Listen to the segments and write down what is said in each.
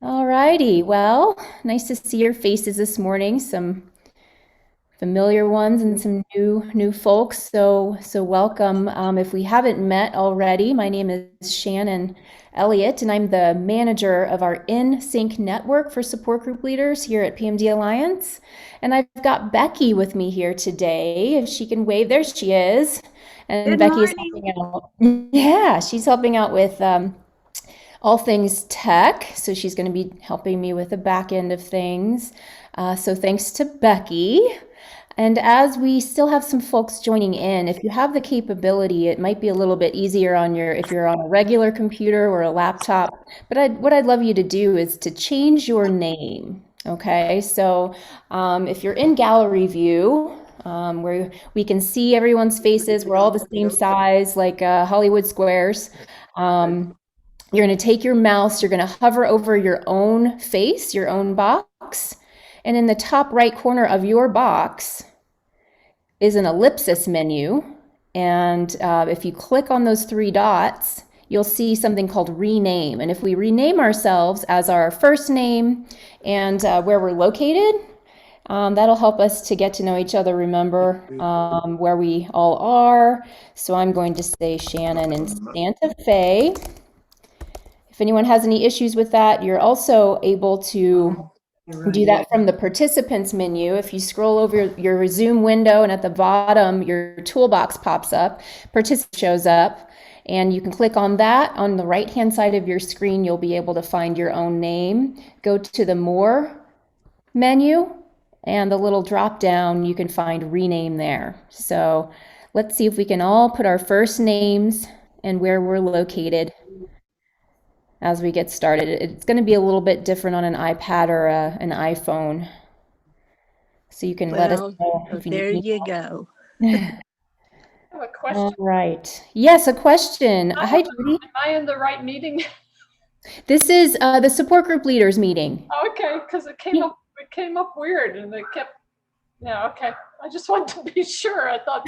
All righty. Well, nice to see your faces this morning. Some familiar ones and some new folks. So welcome. If we haven't met already, my name is Shannon Elliott, and I'm the manager of our In Sync network for support group leaders here at PMD Alliance. And I've got Becky with me here today. If she can wave, there she is. And Good Becky is morning. helping out. Yeah, she's helping out with all things tech. So she's going to be helping me with the back end of things. So thanks to Becky. And as we still have some folks joining in, if you have the capability, it might be a little bit easier on if you're on a regular computer or a laptop. But what I'd love you to do is to change your name. Okay, so if you're in gallery view, where we can see everyone's faces, we're all the same size, like Hollywood squares. You're going to take your mouse, you're going to hover over your own face, your own box, and in the top right corner of your box is an ellipsis menu. And if you click on those three dots, you'll see something called rename. And if we rename ourselves as our first name and where we're located, that'll help us to get to know each other, remember where we all are. So I'm going to say Shannon in Santa Fe. If anyone has any issues with that, you're also able to do that from the participants menu. If you scroll over your Zoom window and at the bottom, your toolbox pops up, participant shows up, and you can click on that. On the right-hand side of your screen, you'll be able to find your own name. Go to the More menu, and the little drop down, you can find Rename there. So let's see if we can all put our first names and where we're located as we get started. It's going to be a little bit different on an iPad or an iPhone. So you can let us Well, know if you there need you go. help. I have a All question. right. Yes, a question. Hi, Judy. Am I in the right meeting? This is the support group leaders meeting. Okay, because it came up weird and it kept, yeah, okay. I just wanted to be sure. I thought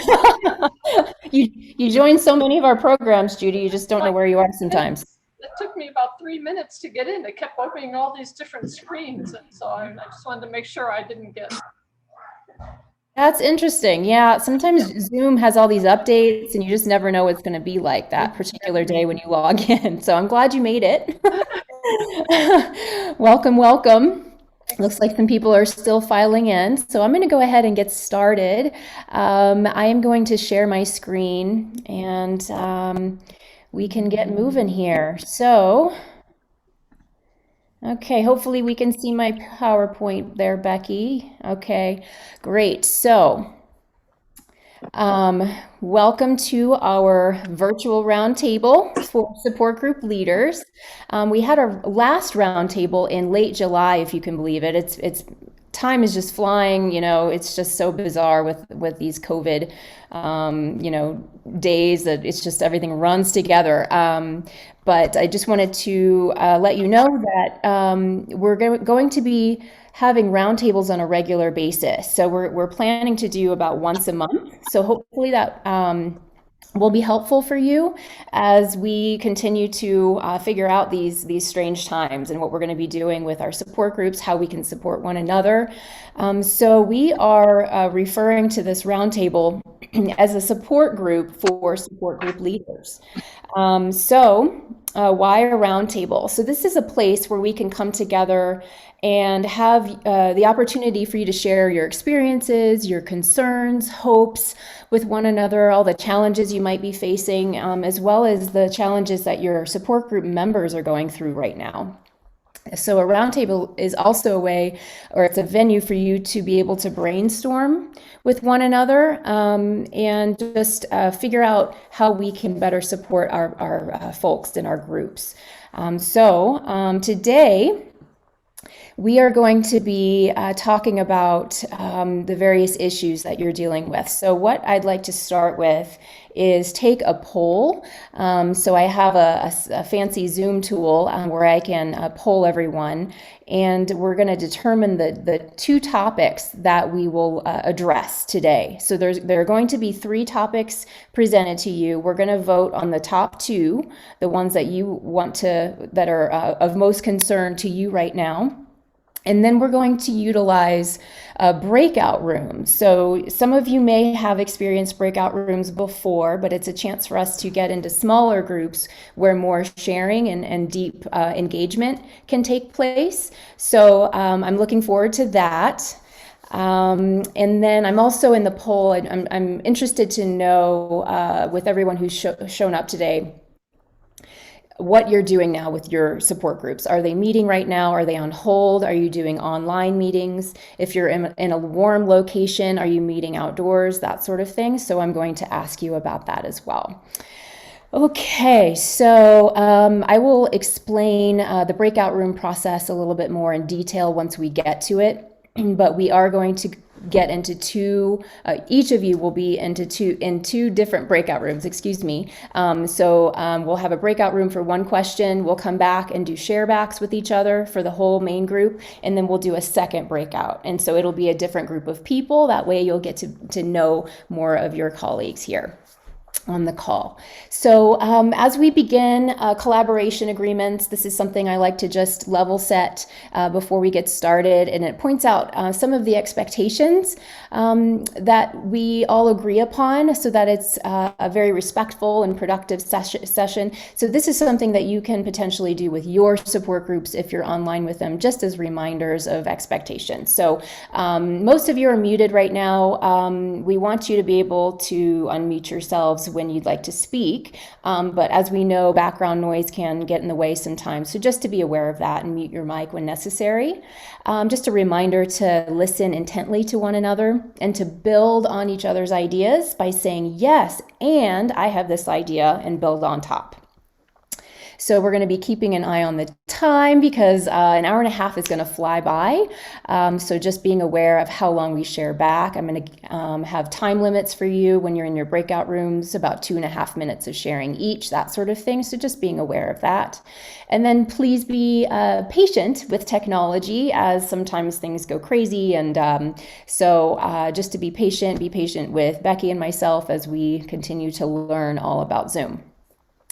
You join so many of our programs, Judy, you just don't know like where you are sometimes. it took me about 3 minutes to get in. It kept opening all these different screens. And so I just wanted to make sure I didn't get, That's interesting. Yeah, sometimes Zoom has all these updates and you just never know what it's going to be like that particular day when you log in. So I'm glad you made it. Welcome, welcome. Looks like some people are still filing in. So I'm going to go ahead and get started. I am going to share my screen and we can get moving here. So, okay, hopefully we can see my PowerPoint there, Becky. Okay, great. So, welcome to our virtual roundtable for support group leaders. We had our last roundtable in late July, if you can believe it. It's time is just flying. It's just so bizarre with these COVID, days that it's just everything runs together. But I just wanted to let you know that we're going to be having roundtables on a regular basis. So we're planning to do about once a month. So hopefully that will be helpful for you as we continue to figure out these strange times and what we're going to be doing with our support groups, how we can support one another. So we are referring to this roundtable as a support group for support group leaders. Why a roundtable? So this is a place where we can come together and have the opportunity for you to share your experiences, your concerns, hopes with one another, all the challenges you might be facing, as well as the challenges that your support group members are going through right now. So a roundtable is also a way, or it's a venue for you to be able to brainstorm with one another and just figure out how we can better support our folks in our groups. Today, we are going to be talking about the various issues that you're dealing with. So what I'd like to start with is take a poll. So I have a fancy Zoom tool where I can poll everyone, and we're going to determine the two topics that we will address today. So there are going to be three topics presented to you. We're going to vote on the top two, the ones that you want to, that are of most concern to you right now. And then we're going to utilize breakout rooms. So some of you may have experienced breakout rooms before, but it's a chance for us to get into smaller groups where more sharing and deep engagement can take place. So I'm looking forward to that. And then I'm also in the poll, and I'm interested to know with everyone who's shown up today, what you're doing now with your support groups. Are they meeting right now? Are they on hold? Are you doing online meetings? If you're in a warm location, are you meeting outdoors? That sort of thing. So I'm going to ask you about that as well. Okay, so I will explain the breakout room process a little bit more in detail once we get to it. But we are going to get into each of you will be in two different breakout rooms, excuse me. We'll have a breakout room for one question. We'll come back and do share backs with each other for the whole main group, and then we'll do a second breakout. And so it'll be a different group of people. That way you'll get to know more of your colleagues here on the call. So as we begin collaboration agreements, this is something I like to just level set before we get started, and it points out some of the expectations that we all agree upon so that it's a very respectful and productive session. So this is something that you can potentially do with your support groups if you're online with them, just as reminders of expectations. So most of you are muted right now. We want you to be able to unmute yourselves when you'd like to speak, but as we know, background noise can get in the way sometimes, so just to be aware of that and mute your mic when necessary. Just a reminder to listen intently to one another and to build on each other's ideas by saying yes, and I have this idea, and build on top. So we're going to be keeping an eye on the time because an hour and a half is going to fly by. So just being aware of how long we share back. I'm going to have time limits for you when you're in your breakout rooms, about 2.5 minutes of sharing each, that sort of thing. So just being aware of that. And then please be patient with technology, as sometimes things go crazy. And so just to be patient with Becky and myself as we continue to learn all about Zoom.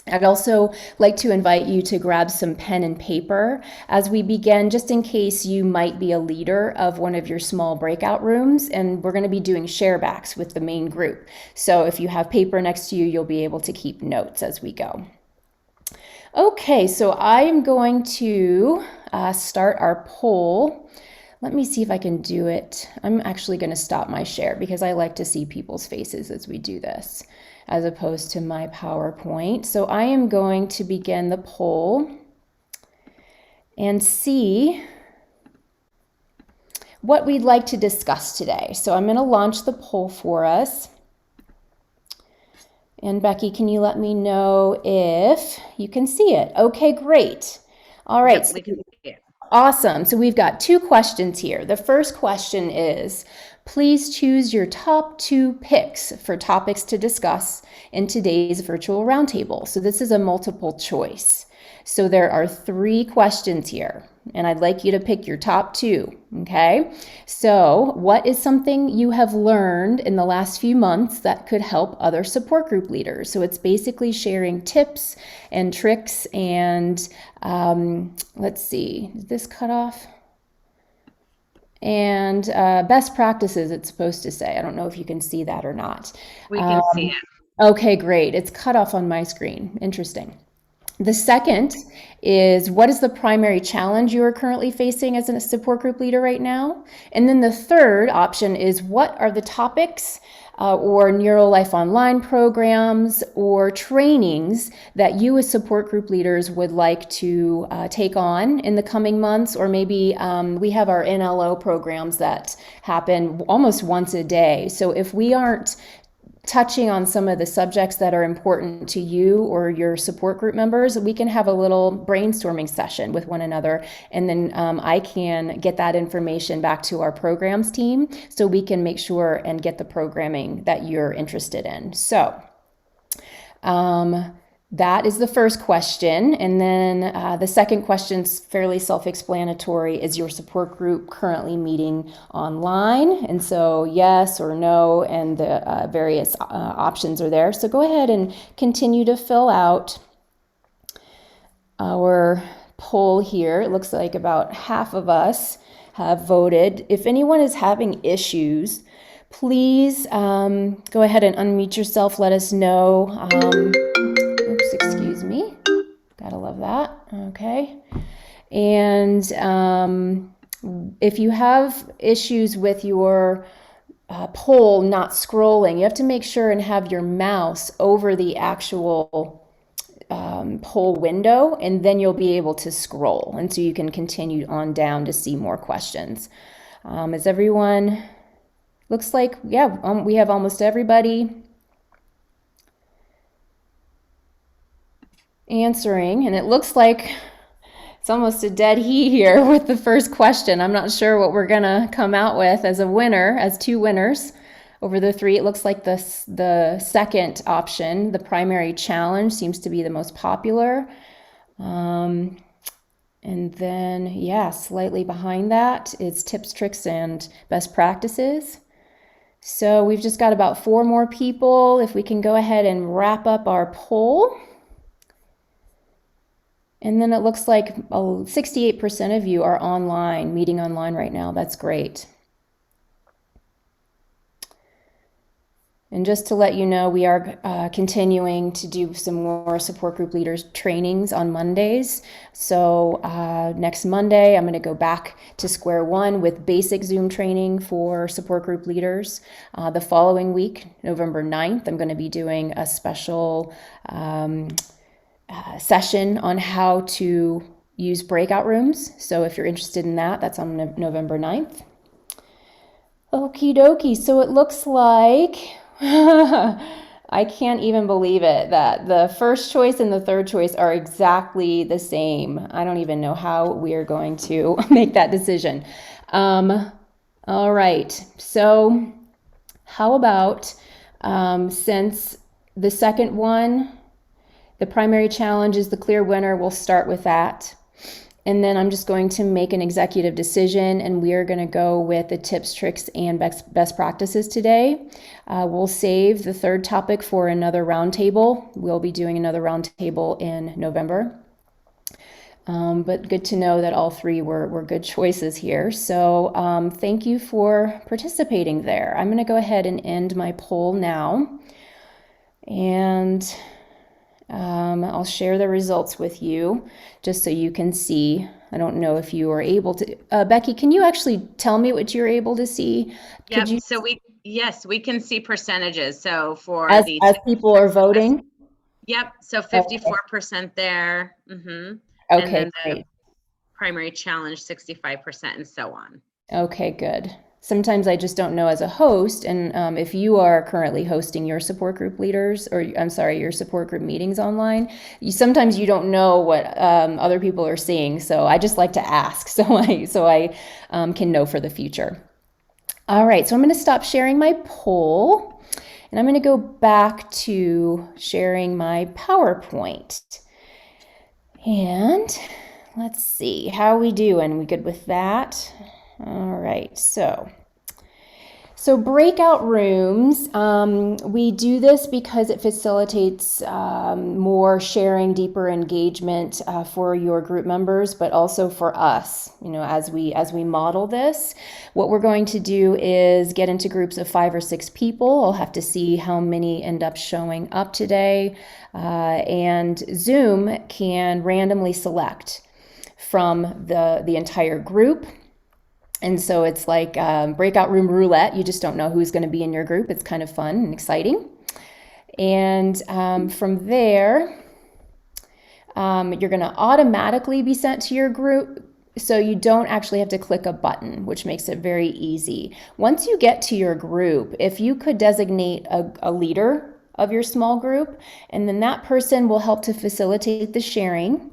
I'd also like to invite you to grab some pen and paper as we begin, just in case you might be a leader of one of your small breakout rooms, and we're going to be doing share backs with the main group. So if you have paper next to you, you'll be able to keep notes as we go. Okay, so I am going to start our poll. Let me see if I can do it. I'm actually going to stop my share because I like to see people's faces as we do this, as opposed to my PowerPoint. So I am going to begin the poll and see what we'd like to discuss today. So I'm going to launch the poll for us. And Becky, can you let me know if you can see it? Okay, great. All right. Yep, we can see it. Awesome. So we've got two questions here. The first question is, please choose your top 2 picks for topics to discuss in today's virtual roundtable. So this is a multiple choice. So there are 3 questions here, and I'd like you to pick your top 2, okay? So what is something you have learned in the last few months that could help other support group leaders? So it's basically sharing tips and tricks and let's see, is this cut off? And best practices, it's supposed to say. I don't know if you can see that or not. We can see it. Okay, great. It's cut off on my screen. Interesting. The second is, what is the primary challenge you are currently facing as a support group leader right now? And then the third option is, what are the topics or NeuroLife Online programs or trainings that you as support group leaders would like to take on in the coming months? Or maybe we have our NLO programs that happen almost once a day. So if we aren't touching on some of the subjects that are important to you or your support group members, we can have a little brainstorming session with one another. And then I can get that information back to our programs team so we can make sure and get the programming that you're interested in. So that is the first question. And then the second question is fairly self-explanatory. Is your support group currently meeting online? And so yes or no, and the various options are there. So go ahead and continue to fill out our poll here. It looks like about half of us have voted. If anyone is having issues, please go ahead and unmute yourself. Let us know. Oops, excuse me. Gotta love that. Okay. And if you have issues with your poll not scrolling, you have to make sure and have your mouse over the actual poll window, and then you'll be able to scroll. And so you can continue on down to see more questions. Is everyone, looks like, yeah, we have almost everybody answering, and it looks like it's almost a dead heat here with the first question. I'm not sure what we're gonna come out with as a winner, as two winners over the three. It looks like the second option, the primary challenge, seems to be the most popular. And then, yeah, slightly behind that is tips, tricks, and best practices. So we've just got about 4 more people. If we can go ahead and wrap up our poll. And then it looks like 68% of you are online, meeting online right now. That's great. And just to let you know, we are continuing to do some more support group leaders trainings on Mondays. So next Monday, I'm going to go back to square one with basic Zoom training for support group leaders. The following week, November 9th, I'm going to be doing a special session on how to use breakout rooms. So if you're interested in that, that's on November 9th. Okie dokie. So it looks like I can't even believe it that the first choice and the third choice are exactly the same. I don't even know how we are going to make that decision. All right. So how about since the second one, the primary challenge is the clear winner, we'll start with that. And then I'm just going to make an executive decision, and we are going to go with the tips, tricks, and best practices today. We'll save the third topic for another roundtable. We'll be doing another roundtable in November. But good to know that all three were good choices here. So thank you for participating there. I'm going to go ahead and end my poll now. And I'll share the results with you just so you can see. I don't know if you are able to. Becky, can you actually tell me what you're able to see? Yep. So we can see percentages. So for as people are voting. Yep. So 54% there. Mm-hmm. Okay, and then great. The primary challenge 65% and so on. Okay, good. Sometimes I just don't know as a host, and if you are currently hosting your support group leaders, or I'm sorry, your support group meetings online, sometimes you don't know what other people are seeing. So I just like to ask, so I can know for the future. All right, so I'm going to stop sharing my poll, and I'm going to go back to sharing my PowerPoint. And let's see, how are we doing? We good with that? All right, so breakout rooms, we do this because it facilitates more sharing, deeper engagement for your group members, but also for us. You know, as we model this, what we're going to do is get into groups of 5 or 6 people. I'll have to see how many end up showing up today, and Zoom can randomly select from the entire group. And so it's like breakout room roulette. You just don't know who's going to be in your group. It's kind of fun and exciting. And from there, you're going to automatically be sent to your group So you don't actually have to click a button, which makes it very easy. Once you get to your group, if you could designate a leader of your small group, and then that person will help to facilitate the sharing.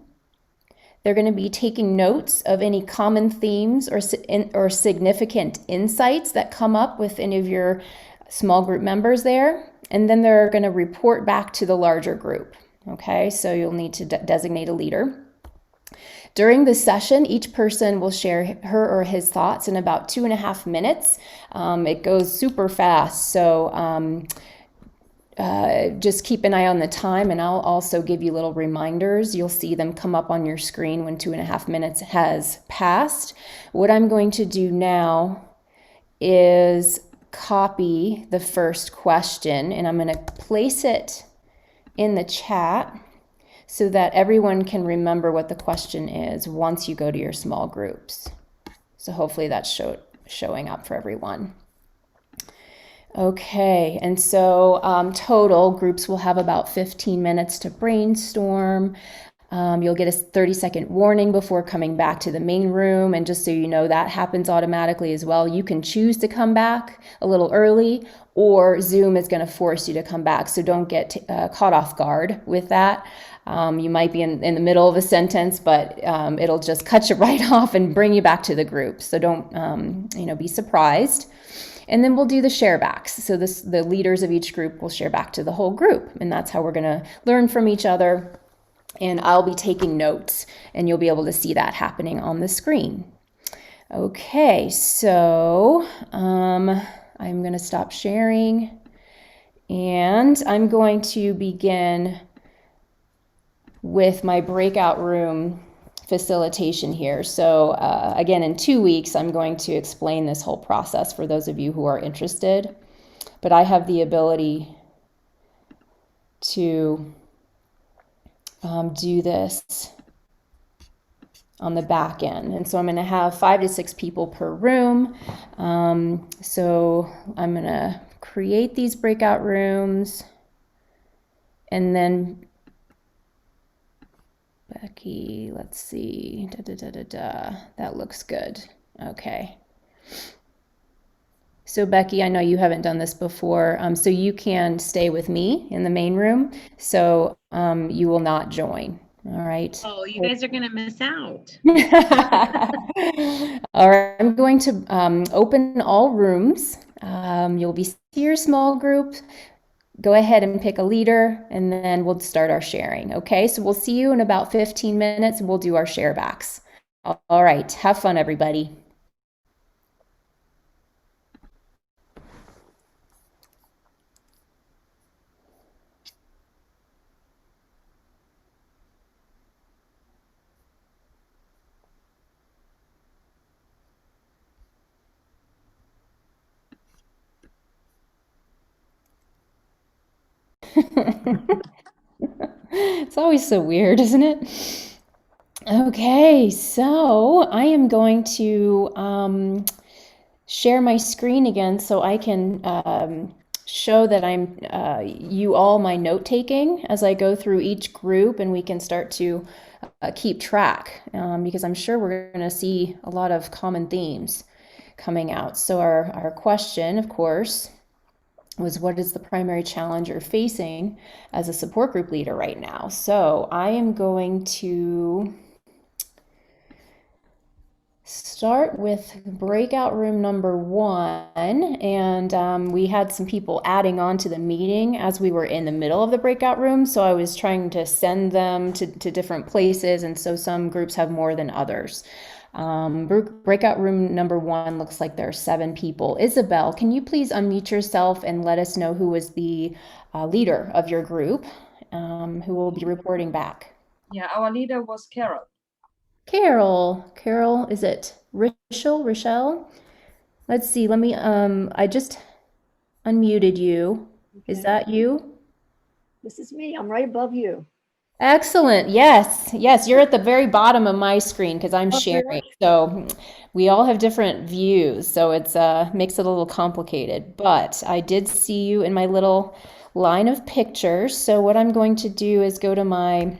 They're going to be taking notes of any common themes or significant insights that come up with any of your small group members there. And then they're going to report back to the larger group. Okay, so you'll need to designate a leader. During the session, each person will share her or his thoughts in about 2.5 minutes. It goes super fast, so just keep an eye on the time, and I'll also give you little reminders. You'll see them come up on your screen when 2.5 minutes has passed. What I'm going to do now is copy the first question, and I'm going to place it in the chat so that everyone can remember what the question is once you go to your small groups. So hopefully that's showing up for everyone. Okay, and so total groups will have about 15 minutes to brainstorm. You'll get a 30-second warning before coming back to the main room, and just so you know, that happens automatically as well. You can choose to come back a little early, or Zoom is going to force you to come back, so don't get caught off guard with that. You might be in the middle of a sentence, but it'll just cut you right off and bring you back to the group. So don't be surprised. And then we'll do the share backs. So the leaders of each group will share back to the whole group. And that's how we're going to learn from each other. And I'll be taking notes, and you'll be able to see that happening on the screen. Okay, so I'm going to stop sharing. And I'm going to begin with my breakout room facilitation here. So again, in 2 weeks, I'm going to explain this whole process for those of you who are interested. But I have the ability to do this on the back end. And so I'm going to have 5 to 6 people per room. So I'm going to create these breakout rooms, and then Becky, let's see, that looks good. Okay. So Becky, I know you haven't done this before, so you can stay with me in the main room, so you will not join, all right? Oh, you guys are going to miss out. All right, I'm going to open all rooms. You'll be your small group. Go ahead and pick a leader, and then we'll start our sharing. Okay, so we'll see you in about 15 minutes, and we'll do our share backs. All right, have fun, everybody. It's always so weird, isn't it? Okay, so I am going to share my screen again so I can show that I'm you all my note taking as I go through each group, and we can start to keep track because I'm sure we're going to see a lot of common themes coming out. So our question, of course, was, what is the primary challenge you're facing as a support group leader right now? So I am going to start with breakout room number 1, and we had some people adding on to the meeting as we were in the middle of the breakout room, so I was trying to send them to different places, and so some groups have more than others. Breakout room number 1 looks like there are 7 people. Isabel, can you please unmute yourself and let us know who was the leader of your group, who will be reporting back? Yeah, our leader was Carol. Carol, is it Rochelle? Let's see, let me, I just unmuted you. Okay. Is that you? This is me. I'm right above you. Excellent. Yes, you're at the very bottom of my screen because I'm Okay. sharing. So we all have different views, so it's makes it a little complicated. But I did see you in my little line of pictures. So what I'm going to do is go to my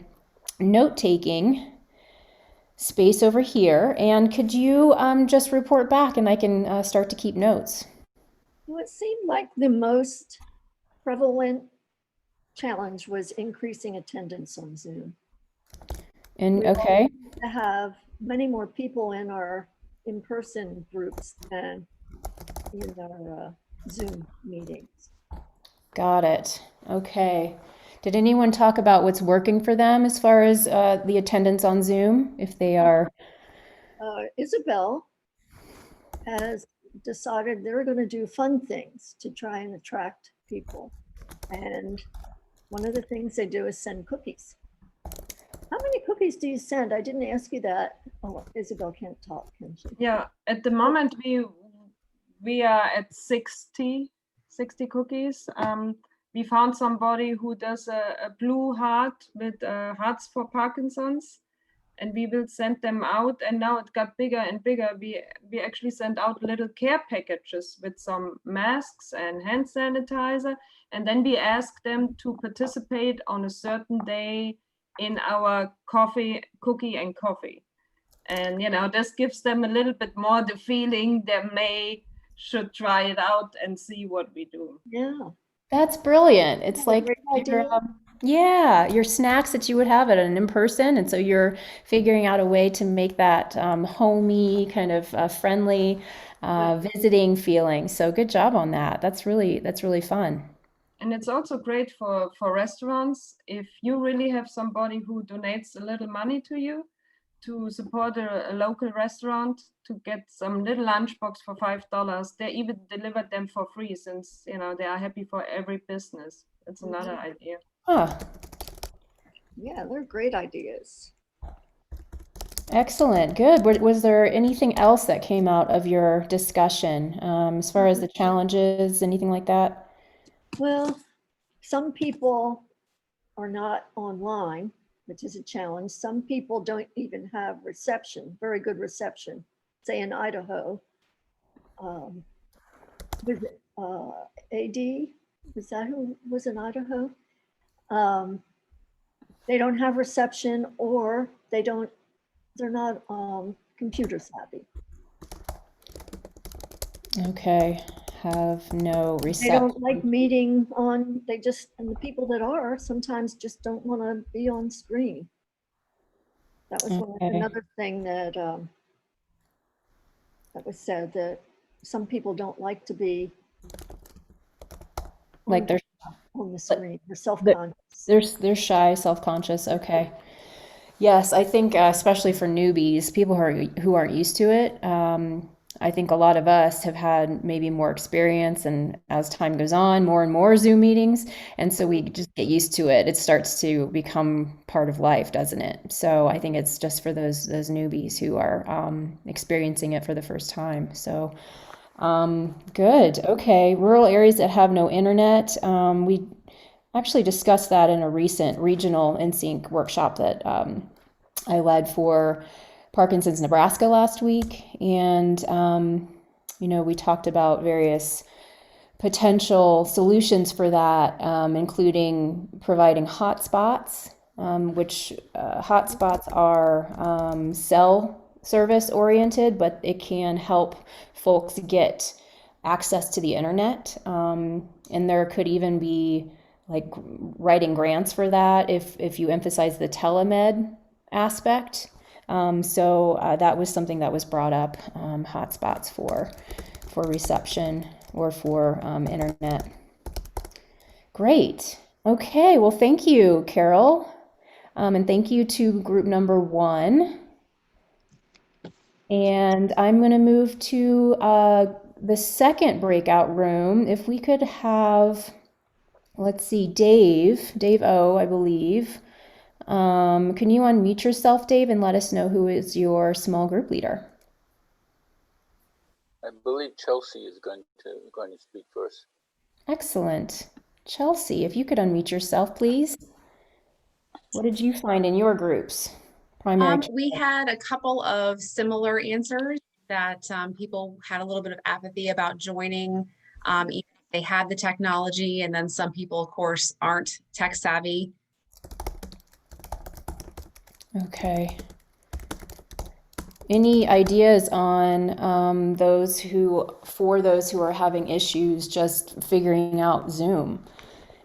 note-taking space over here. And could you just report back and I can start to keep notes? Well, it seemed like the most prevalent challenge was increasing attendance on Zoom. And We okay, want to have many more people in our in-person groups than in our Zoom meetings. got it. Okay. Did anyone talk about what's working for them as far as the attendance on Zoom? If they are, Isabel has decided they're going to do fun things to try and attract people. And one of the things they do is send cookies. How many cookies do you send? I didn't ask you that. Oh, Isabel can't talk, can she? Yeah, at the moment we are at 60 cookies. We found somebody who does a blue heart with hearts for Parkinson's, and we will send them out. And now it got bigger and bigger. We actually sent out little care packages with some masks and hand sanitizer, and then we ask them to participate on a certain day in our cookie and coffee. And this gives them a little bit more the feeling they should try it out and see what we do. Yeah. that's brilliant. It's That's a like great your, idea. yeah, your snacks that you would have at an in-person, and so you're figuring out a way to make that homey, kind of friendly, visiting feeling. So good job on that. That's really fun. And it's also great for restaurants. If you really have somebody who donates a little money to you to support a local restaurant, to get some little lunchbox for $5, they even deliver them for free, since they are happy for every business. It's another idea. Huh. Yeah, they're great ideas. Excellent. Good. Was there anything else that came out of your discussion as far as the challenges, anything like that? Well, some people are not online, which is a challenge. Some people don't even have reception, very good reception. Say in Idaho, was it AD? Was that who was in Idaho? They don't have reception, or they're not computer savvy. Okay. Have no They reception. don't like meeting on, and the people that are sometimes just don't want to be on screen. That was Okay. another thing that that was said, that some people don't like to be Like they're on the screen. They're self-conscious. they're shy, self-conscious. Okay. Yes, I think especially for newbies, people who aren't used to it. I think a lot of us have had maybe more experience, and as time goes on, more and more Zoom meetings, and so we just get used to it. It starts to become part of life, doesn't it? So I think it's just for those newbies who are experiencing it for the first time. So good. Okay, rural areas that have no internet. We actually discussed that in a recent regional NSYNC workshop that I led for Parkinson's Nebraska last week. And, we talked about various potential solutions for that, including providing hotspots, which hotspots are cell service oriented, but it can help folks get access to the internet. And there could even be like writing grants for that if you emphasize the telemed aspect. So that was something that was brought up, hotspots for reception or for internet. Great. Okay, well, thank you, Carol. And thank you to group number 1. And I'm going to move to the second breakout room. If we could have, let's see, Dave O, I believe. Can you unmute yourself, Dave, and let us know who is your small group leader? I believe Chelsea is going to speak first. Excellent. Chelsea, if you could unmute yourself, please. What did you find in your groups? We had a couple of similar answers, that people had a little bit of apathy about joining. Even if they had the technology, and then some people, of course, aren't tech savvy. Okay. Any ideas on for those who are having issues just figuring out Zoom?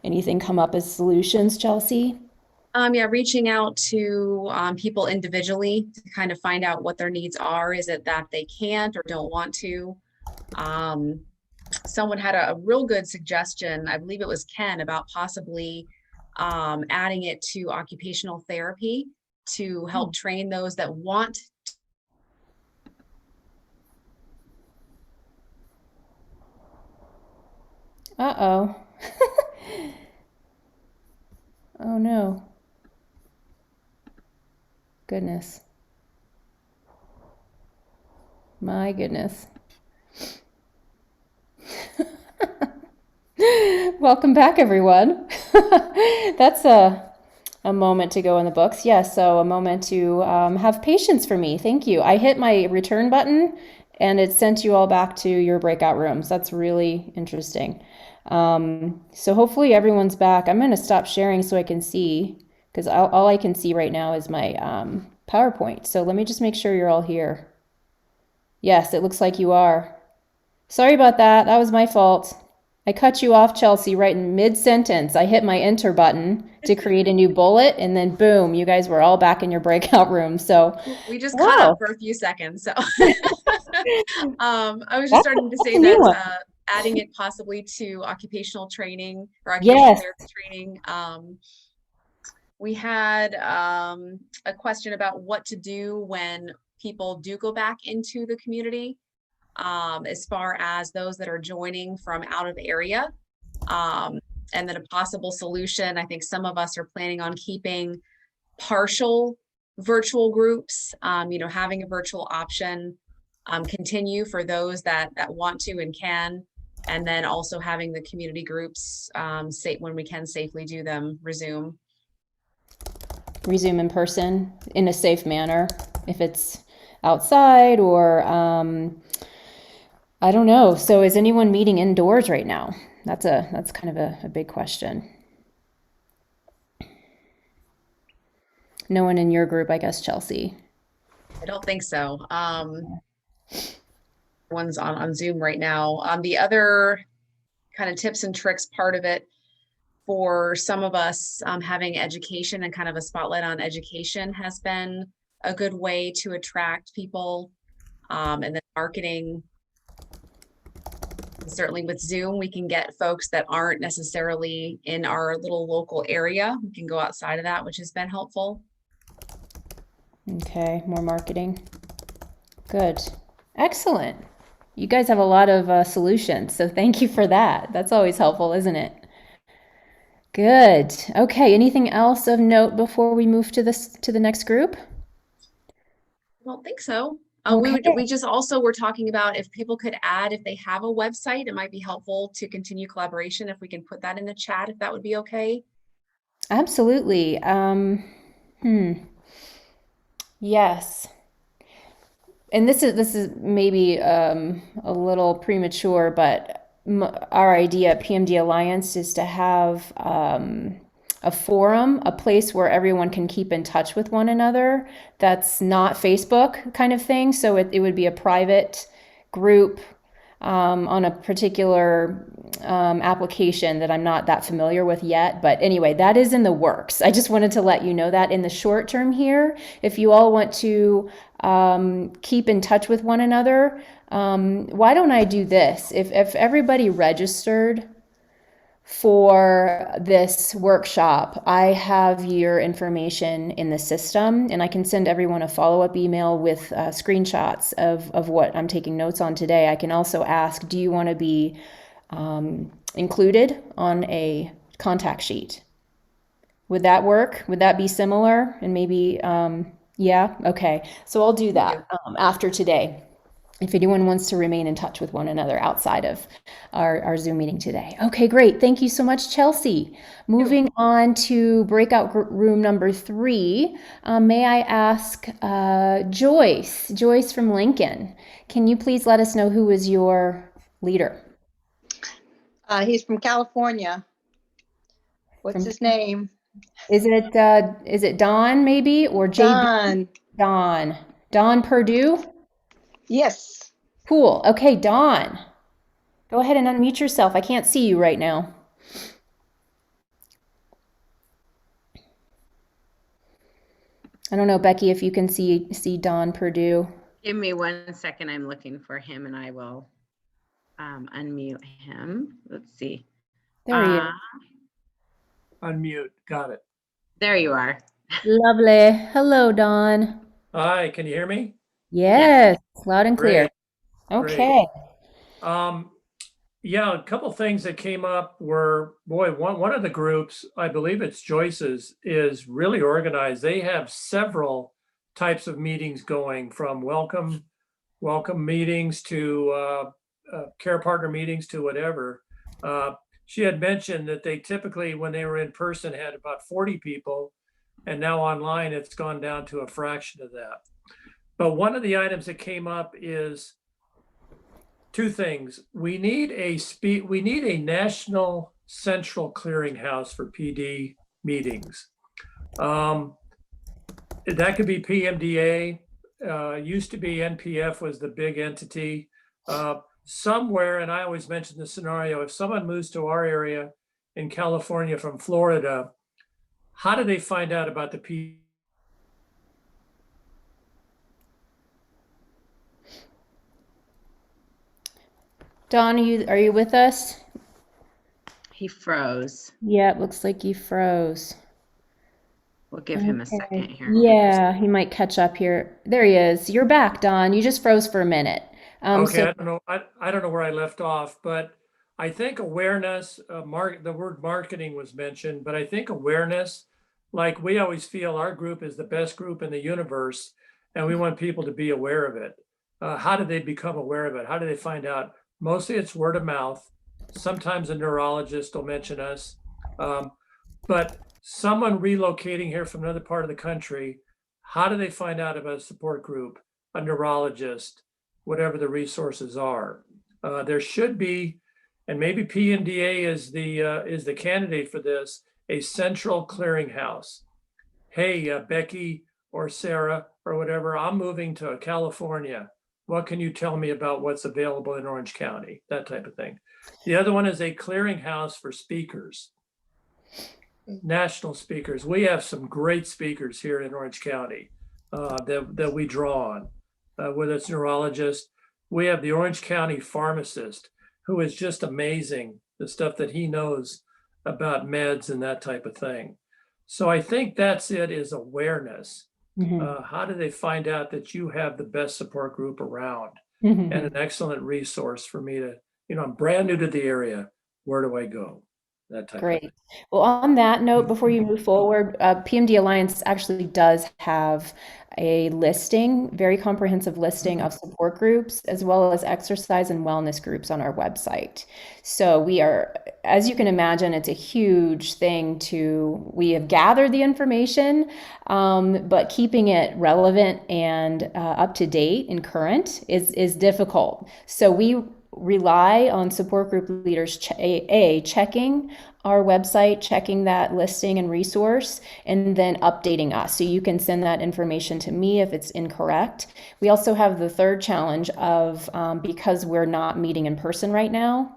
Anything come up as solutions, Chelsea? Yeah, reaching out to people individually to kind of find out what their needs are. Is it that they can't or don't want to? Someone had a real good suggestion, I believe it was Ken, about possibly adding it to occupational therapy to help train those that want. Uh-oh. Oh no. Goodness. My goodness. Welcome back, everyone. That's a moment to go in the books. Yes, so a moment to have patience for me. Thank you. I hit my return button and it sent you all back to your breakout rooms. That's really interesting. So hopefully everyone's back. I'm going to stop sharing so I can see, because all I can see right now is my PowerPoint. So let me just make sure you're all here. Yes, it looks like you are. Sorry about that. That was my fault. I cut you off, Chelsea, right in mid-sentence. I hit my enter button to create a new bullet, and then boom, you guys were all back in your breakout room. So We just caught up for a few seconds. So I was just starting to say that adding it possibly to occupational training or occupational therapy training. We had a question about what to do when people do go back into the community, as far as those that are joining from out of area. And then a possible solution, I think some of us are planning on keeping partial virtual groups, having a virtual option continue for those that want to and can, and then also having the community groups when we can safely do them, resume in person in a safe manner, if it's outside or I don't know. So is anyone meeting indoors right now? That's kind of a big question. No one in your group, I guess, Chelsea. I don't think so. One's on Zoom right now. The other kind of tips and tricks part of it for some of us, having education and kind of a spotlight on education has been a good way to attract people. And then marketing. Certainly with Zoom, we can get folks that aren't necessarily in our little local area. We can go outside of that, which has been helpful. Okay, more marketing. Good. Excellent. You guys have a lot of solutions, so thank you for that. That's always helpful, isn't it? Good. Okay, anything else of note before we move to the next group? I don't think so. Okay. We just also were talking about if people could add, if they have a website, it might be helpful to continue collaboration. If we can put that in the chat, if that would be okay. Absolutely. Yes. And this is maybe a little premature, but our idea at PMD Alliance is to have a forum, a place where everyone can keep in touch with one another. That's not Facebook kind of thing. So it would be a private group on a particular application that I'm not that familiar with yet. But anyway, that is in the works. I just wanted to let you know that in the short term here, if you all want to keep in touch with one another, why don't I do this? If everybody registered for this workshop, I have your information in the system, and I can send everyone a follow-up email with screenshots of what I'm taking notes on today. I can also ask, do you want to be included on a contact sheet? Would that work? Would that be similar? And maybe, yeah, okay. So I'll do that after today, if anyone wants to remain in touch with one another outside of our Zoom meeting today. Okay, great. Thank you so much, Chelsea. Moving on to breakout room number 3, may I ask Joyce from Lincoln, can you please let us know who is your leader? He's from California. What's his name? Is it Don maybe, or JB? Don. Dawn Purdue? Yes. Cool. Okay, Dawn, go ahead and unmute yourself. I can't see you right now. I don't know, Becky, if you can see Dawn Purdue. Give me 1 second. I'm looking for him and I will unmute him. Let's see. There he is. Unmute. Got it. There you are. Lovely. Hello, Dawn. Hi, can you hear me? Yes, loud and clear. Great. Okay. Yeah, a couple things that came up were, boy, one of the groups, I believe it's Joyce's, is really organized. They have several types of meetings going, from welcome meetings to care partner meetings to whatever. She had mentioned that they typically, when they were in person, had about 40 people, and now online it's gone down to a fraction of that. But one of the items that came up is two things. We need a national central clearinghouse for PD meetings. That could be PMDA. Used to be NPF was the big entity. Somewhere, and I always mention the scenario, if someone moves to our area in California from Florida, how do they find out about the PD? Dawn, are you with us? He froze. Yeah, it looks like you froze. We'll give him a second here. Yeah, he might catch up here. There he is. You're back, Dawn. You just froze for a minute. Okay, I don't know. I don't know where I left off, but I think awareness, the word marketing was mentioned, but I think awareness, like we always feel our group is the best group in the universe, and we want people to be aware of it. How do they become aware of it? How do they find out? Mostly it's word of mouth. Sometimes a neurologist will mention us, but someone relocating here from another part of the country, how do they find out about a support group, a neurologist, whatever the resources are? There should be, and maybe PMDA is the candidate for this, a central clearinghouse. Hey, Becky or Sarah or whatever, I'm moving to California. What can you tell me about what's available in Orange County? That type of thing. The other one is a clearinghouse for speakers, national speakers. We have some great speakers here in Orange County that we draw on, whether it's neurologists. We have the Orange County pharmacist, who is just amazing, the stuff that he knows about meds and that type of thing. So I think that's it, is awareness. How do they find out that you have the best support group around and an excellent resource for me to, I'm brand new to the area. Where do I go? That type Great. of thing. Well, on that note, before you move forward, PMD Alliance actually does have a listing, very comprehensive listing of support groups, as well as exercise and wellness groups on our website. So we are, as you can imagine, it's a huge thing we have gathered the information, but keeping it relevant and up to date and current is difficult. So we rely on support group leaders checking our website, checking that listing and resource, and then updating us. So you can send that information to me if it's incorrect. We also have the third challenge of, because we're not meeting in person right now,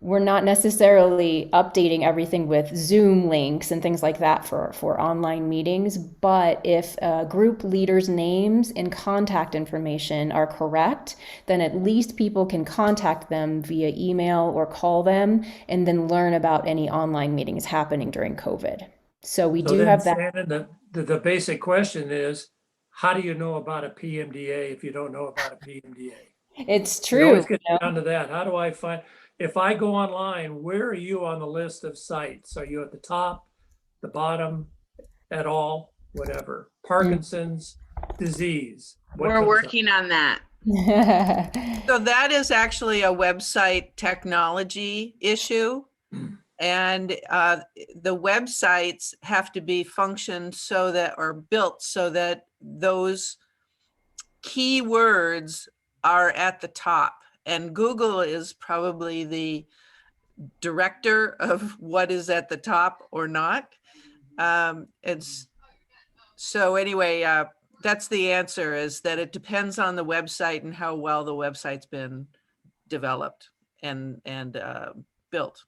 we're not necessarily updating everything with Zoom links and things like that for online meetings. But if group leaders' names and contact information are correct, then at least people can contact them via email or call them and then learn about any online meetings happening during COVID. So we do have that. Shannon, the basic question is, how do you know about a PMDA if you don't know about a PMDA? It's It true. always gets down to that. How do I find, if I go online, where are you on the list of sites? Are you at the top, the bottom, at all, whatever? Parkinson's disease. What We're comes up? working on that. So that is actually a website technology issue. And the websites have to be functioned so that, or built so that those keywords are at the top. And Google is probably the director of what is at the top or not. So anyway, That's the answer, is that it depends on the website and how well the website's been developed and built.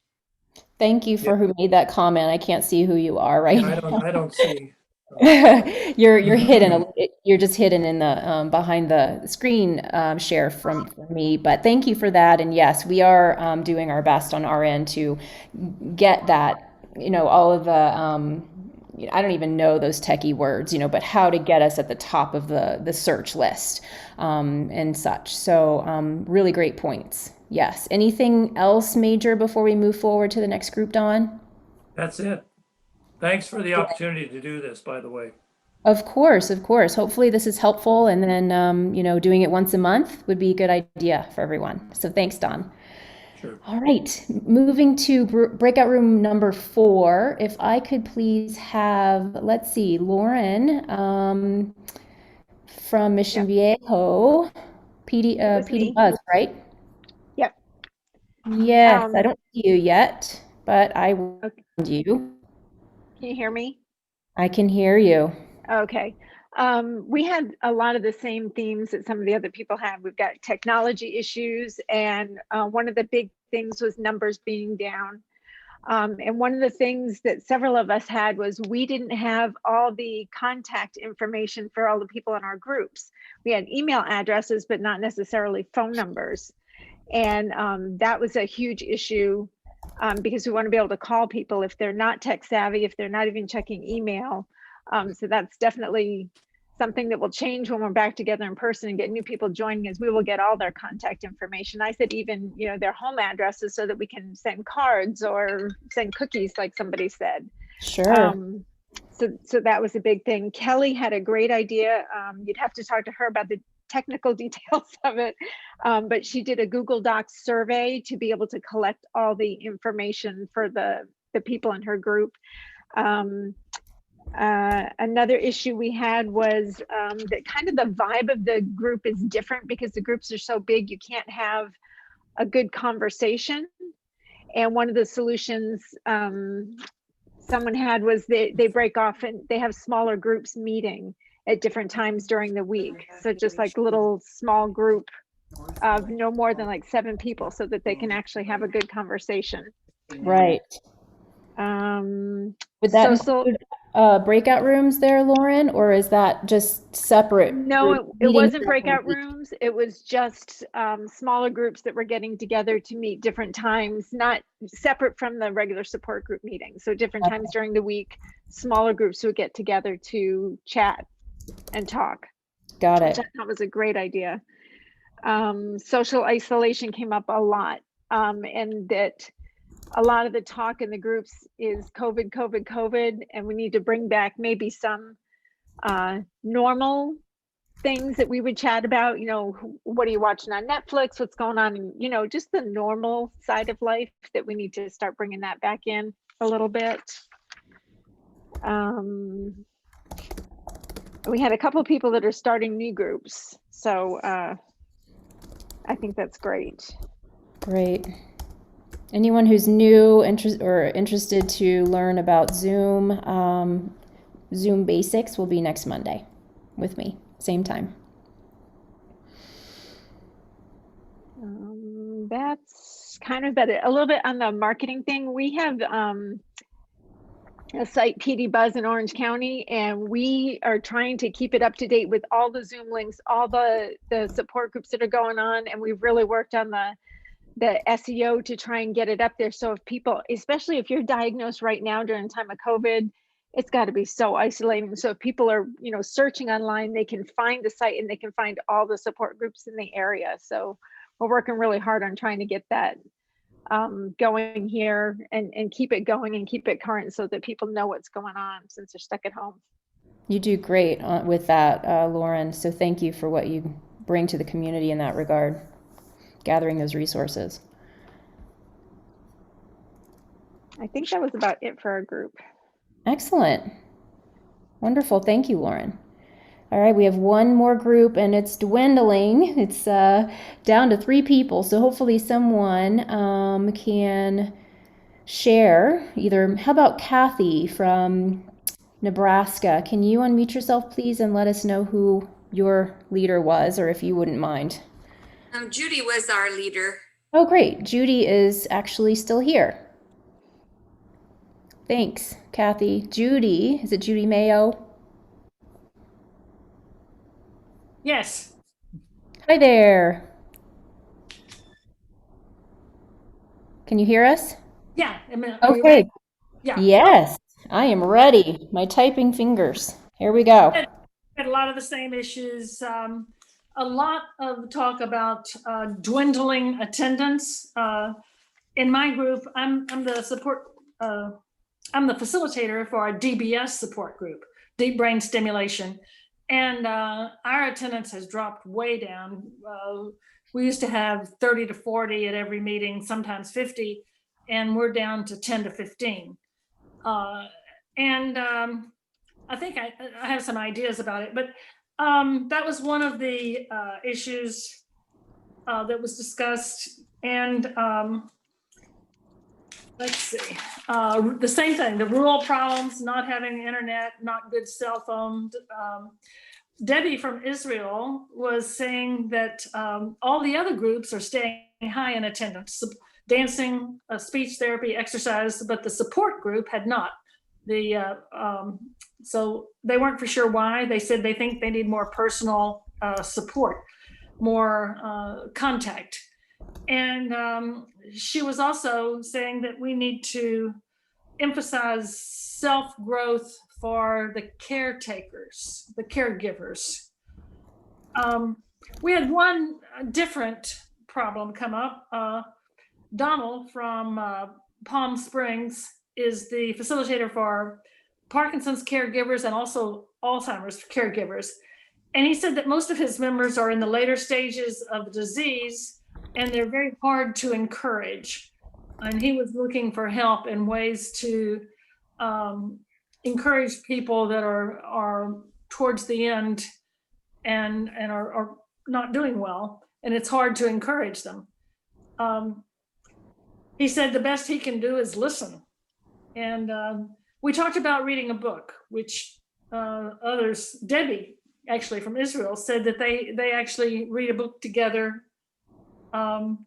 Thank you for who made that comment. I can't see who you are right Yeah, now. I don't see. You're hidden. You're just hidden in the behind the screen share from me. But thank you for that. And yes, we are doing our best on our end to get that. All of the I don't even know those techie words. But how to get us at the top of the search list and such. So really great points. Yes. Anything else major before we move forward to the next group, Dawn? That's it. Thanks for the opportunity to do this, by the way. Of course, of course. Hopefully this is helpful, and then doing it once a month would be a good idea for everyone. So thanks, Don. Sure. All right, moving to breakout room number 4. If I could please have, let's see, Lauren from Mission Viejo, PD Buzz, right? Yep. Yes, I don't see you yet, but I will find you. Can you hear me? I can hear you. Okay. We had a lot of the same themes that some of the other people had. We've got technology issues, and one of the big things was numbers being down. And one of the things that several of us had was we didn't have all the contact information for all the people in our groups. We had email addresses, but not necessarily phone numbers. And that was a huge issue because we want to be able to call people if they're not tech savvy, if they're not even checking email. So that's definitely something that will change when we're back together in person and get new people joining us. We will get all their contact information. I said even, their home addresses so that we can send cards or send cookies, like somebody said. Sure. So that was a big thing. Kelly had a great idea. You'd have to talk to her about the technical details of it. But she did a Google Docs survey to be able to collect all the information for the people in her group. Another issue we had was that kind of the vibe of the group is different because the groups are so big, you can't have a good conversation. And one of the solutions someone had was they break off and they have smaller groups meeting at different times during the week. So just like little small group of no more than like 7 people so that they can actually have a good conversation. Right. Would that include breakout rooms there, Lauren, or is that just separate? No, it wasn't breakout rooms. It was just smaller groups that were getting together to meet different times, not separate from the regular support group meetings. So different times during the week, smaller groups would get together to chat and talk. Got it. Which I thought was a great idea. Social isolation came up a lot, and that a lot of the talk in the groups is COVID, and we need to bring back maybe some normal things that we would chat about. What are you watching on Netflix? What's going on? Just the normal side of life that we need to start bringing that back in a little bit. We had a couple of people that are starting new groups, so I think that's great. Great. Anyone who's new interested to learn about Zoom, Zoom basics will be next Monday with me, same time. That's kind of about it. A little bit on the marketing thing. We have a site, PD Buzz in Orange County, and we are trying to keep it up to date with all the Zoom links, all the support groups that are going on, and we've really worked on the SEO to try and get it up there. So if people, especially if you're diagnosed right now during the time of COVID, it's got to be so isolating. So if people are, searching online, they can find the site and they can find all the support groups in the area. So we're working really hard on trying to get that going here and keep it going and keep it current so that people know what's going on since they're stuck at home. You do great with that, Lauren. So thank you for what you bring to the community in that regard, gathering those resources. I think that was about it for our group. Excellent. Wonderful. Thank you, Lauren. All right, we have one more group and it's dwindling. It's down to 3 people. So hopefully someone can share either, how about Kathy from Nebraska. Can you unmute yourself, please, and let us know who your leader was, or if you wouldn't mind? Judy was our leader. Oh, great. Judy is actually still here. Thanks, Kathy. Judy, is it Judy Mayo? Yes. Hi there. Can you hear us? Yeah. Are you Okay. ready? Yeah. Yes, I am ready. My typing fingers. Here we go. Had a lot of the same issues. A lot of talk about dwindling attendance. In my group, I'm the support. I'm the facilitator for our DBS support group, deep brain stimulation, and our attendance has dropped way down. We used to have 30 to 40 at every meeting, sometimes 50, and we're down to 10 to 15. I think I have some ideas about it, but that was one of the issues that was discussed. And let's see, the same thing, the rural problems, not having internet, not good cell phones. Debbie from Israel was saying that all the other groups are staying high in attendance, dancing, speech therapy, exercise, but the support group had not. So they weren't for sure why. They said they think they need more personal support, more contact. And she was also saying that we need to emphasize self-growth for the caretakers, the caregivers. We had one different problem come up. Donald from Palm Springs is the facilitator for Parkinson's caregivers and also Alzheimer's caregivers. And he said that most of his members are in the later stages of the disease and they're very hard to encourage. And he was looking for help and ways to encourage people that are towards the end and are not doing well. And it's hard to encourage them. He said the best he can do is listen. And we talked about reading a book, which others, Debbie, actually from Israel, said that they actually read a book together and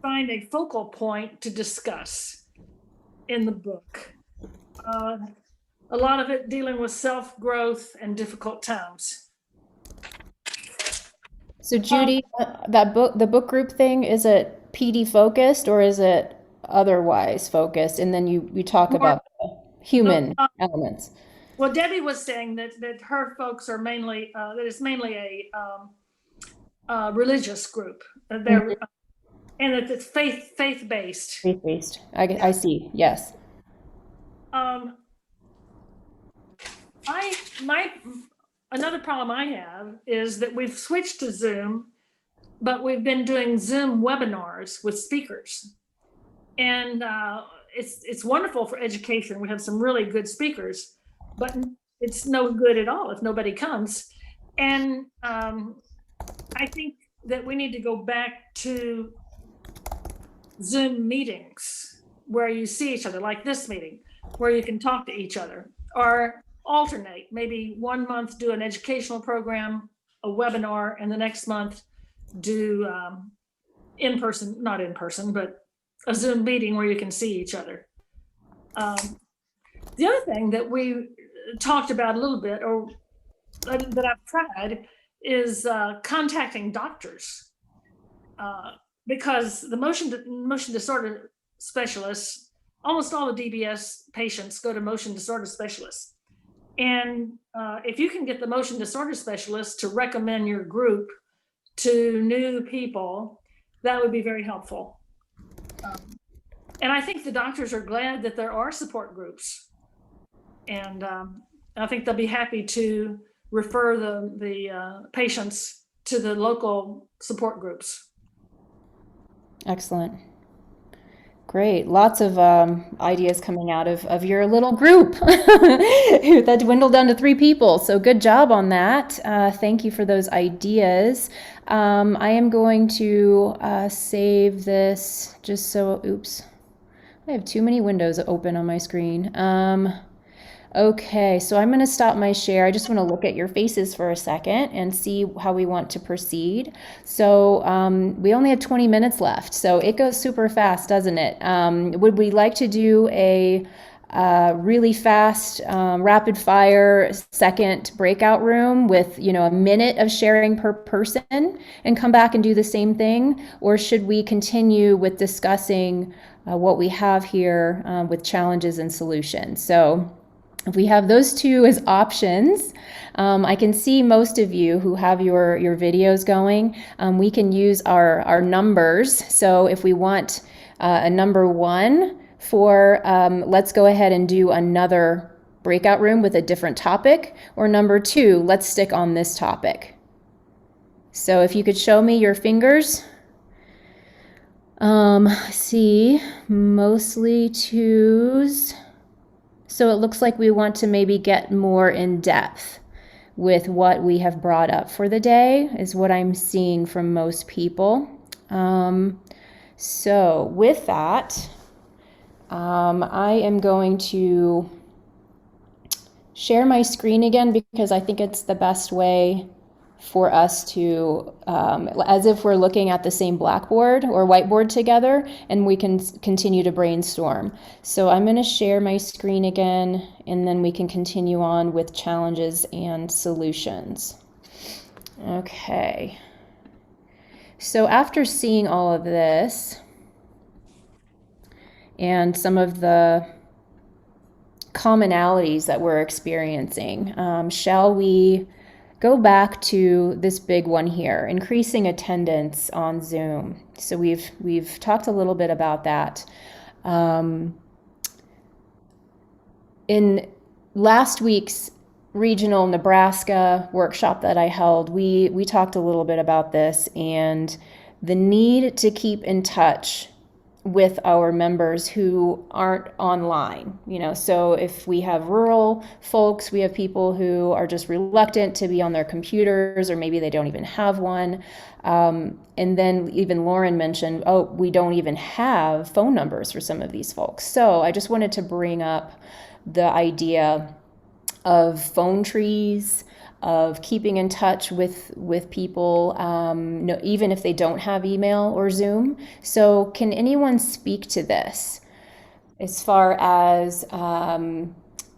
find a focal point to discuss in the book. A lot of it dealing with self-growth and difficult times. So Judy, the book group thing, is it PD focused or is it otherwise focused? And then you talk about human elements. Well, Debbie was saying that her folks are mainly, that it's mainly a religious group. They're, and that it's faith-based. Faith-based, I see, yes. Another problem I have is that we've switched to Zoom, but we've been doing Zoom webinars with speakers. And it's wonderful for education. We have some really good speakers, but it's no good at all if nobody comes. And I think that we need to go back to Zoom meetings where you see each other, like this meeting, where you can talk to each other, or alternate, maybe 1 month do an educational program, a webinar, and the next month do not in person, but a Zoom meeting where you can see each other. The other thing that we talked about a little bit, or that I've tried, is contacting doctors, because the motion disorder specialists, almost all the DBS patients go to motion disorder specialists. And if you can get the motion disorder specialist to recommend your group to new people, that would be very helpful. And I think the doctors are glad that there are support groups. And I think they'll be happy to refer the patients to the local support groups. Excellent. Great. Lots of ideas coming out of your little group that dwindled down to 3 people. So good job on that. Thank you for those ideas. I am going to save this just so, oops. I have too many windows open on my screen. Okay, so I'm going to stop my share. I just want to look at your faces for a second and see how we want to proceed. So we only have 20 minutes left, so it goes super fast, doesn't it? Would we like to do a really fast, rapid fire second breakout room with, a minute of sharing per person and come back and do the same thing? Or should we continue with discussing what we have here with challenges and solutions? So if we have those two as options, I can see most of you who have your videos going. We can use our numbers. So if we want a number 1 for let's go ahead and do another breakout room with a different topic, or number 2, let's stick on this topic. So if you could show me your fingers. See, mostly 2s. So it looks like we want to maybe get more in depth with what we have brought up for the day, is what I'm seeing from most people. So with that, I am going to share my screen again because I think it's the best way for us to, as if we're looking at the same blackboard or whiteboard together, and we can continue to brainstorm. So I'm going to share my screen again, and then we can continue on with challenges and solutions. Okay. So after seeing all of this and some of the commonalities that we're experiencing, shall we go back to this big one here, increasing attendance on Zoom? So we've talked a little bit about that. In last week's regional Nebraska workshop that I held, we talked a little bit about this and the need to keep in touch with our members who aren't online. So if we have rural folks, we have people who are just reluctant to be on their computers, or maybe they don't even have one. And then even Lauren mentioned, we don't even have phone numbers for some of these folks. So I just wanted to bring up the idea of phone trees, of keeping in touch with people, even if they don't have email or Zoom. So can anyone speak to this as far as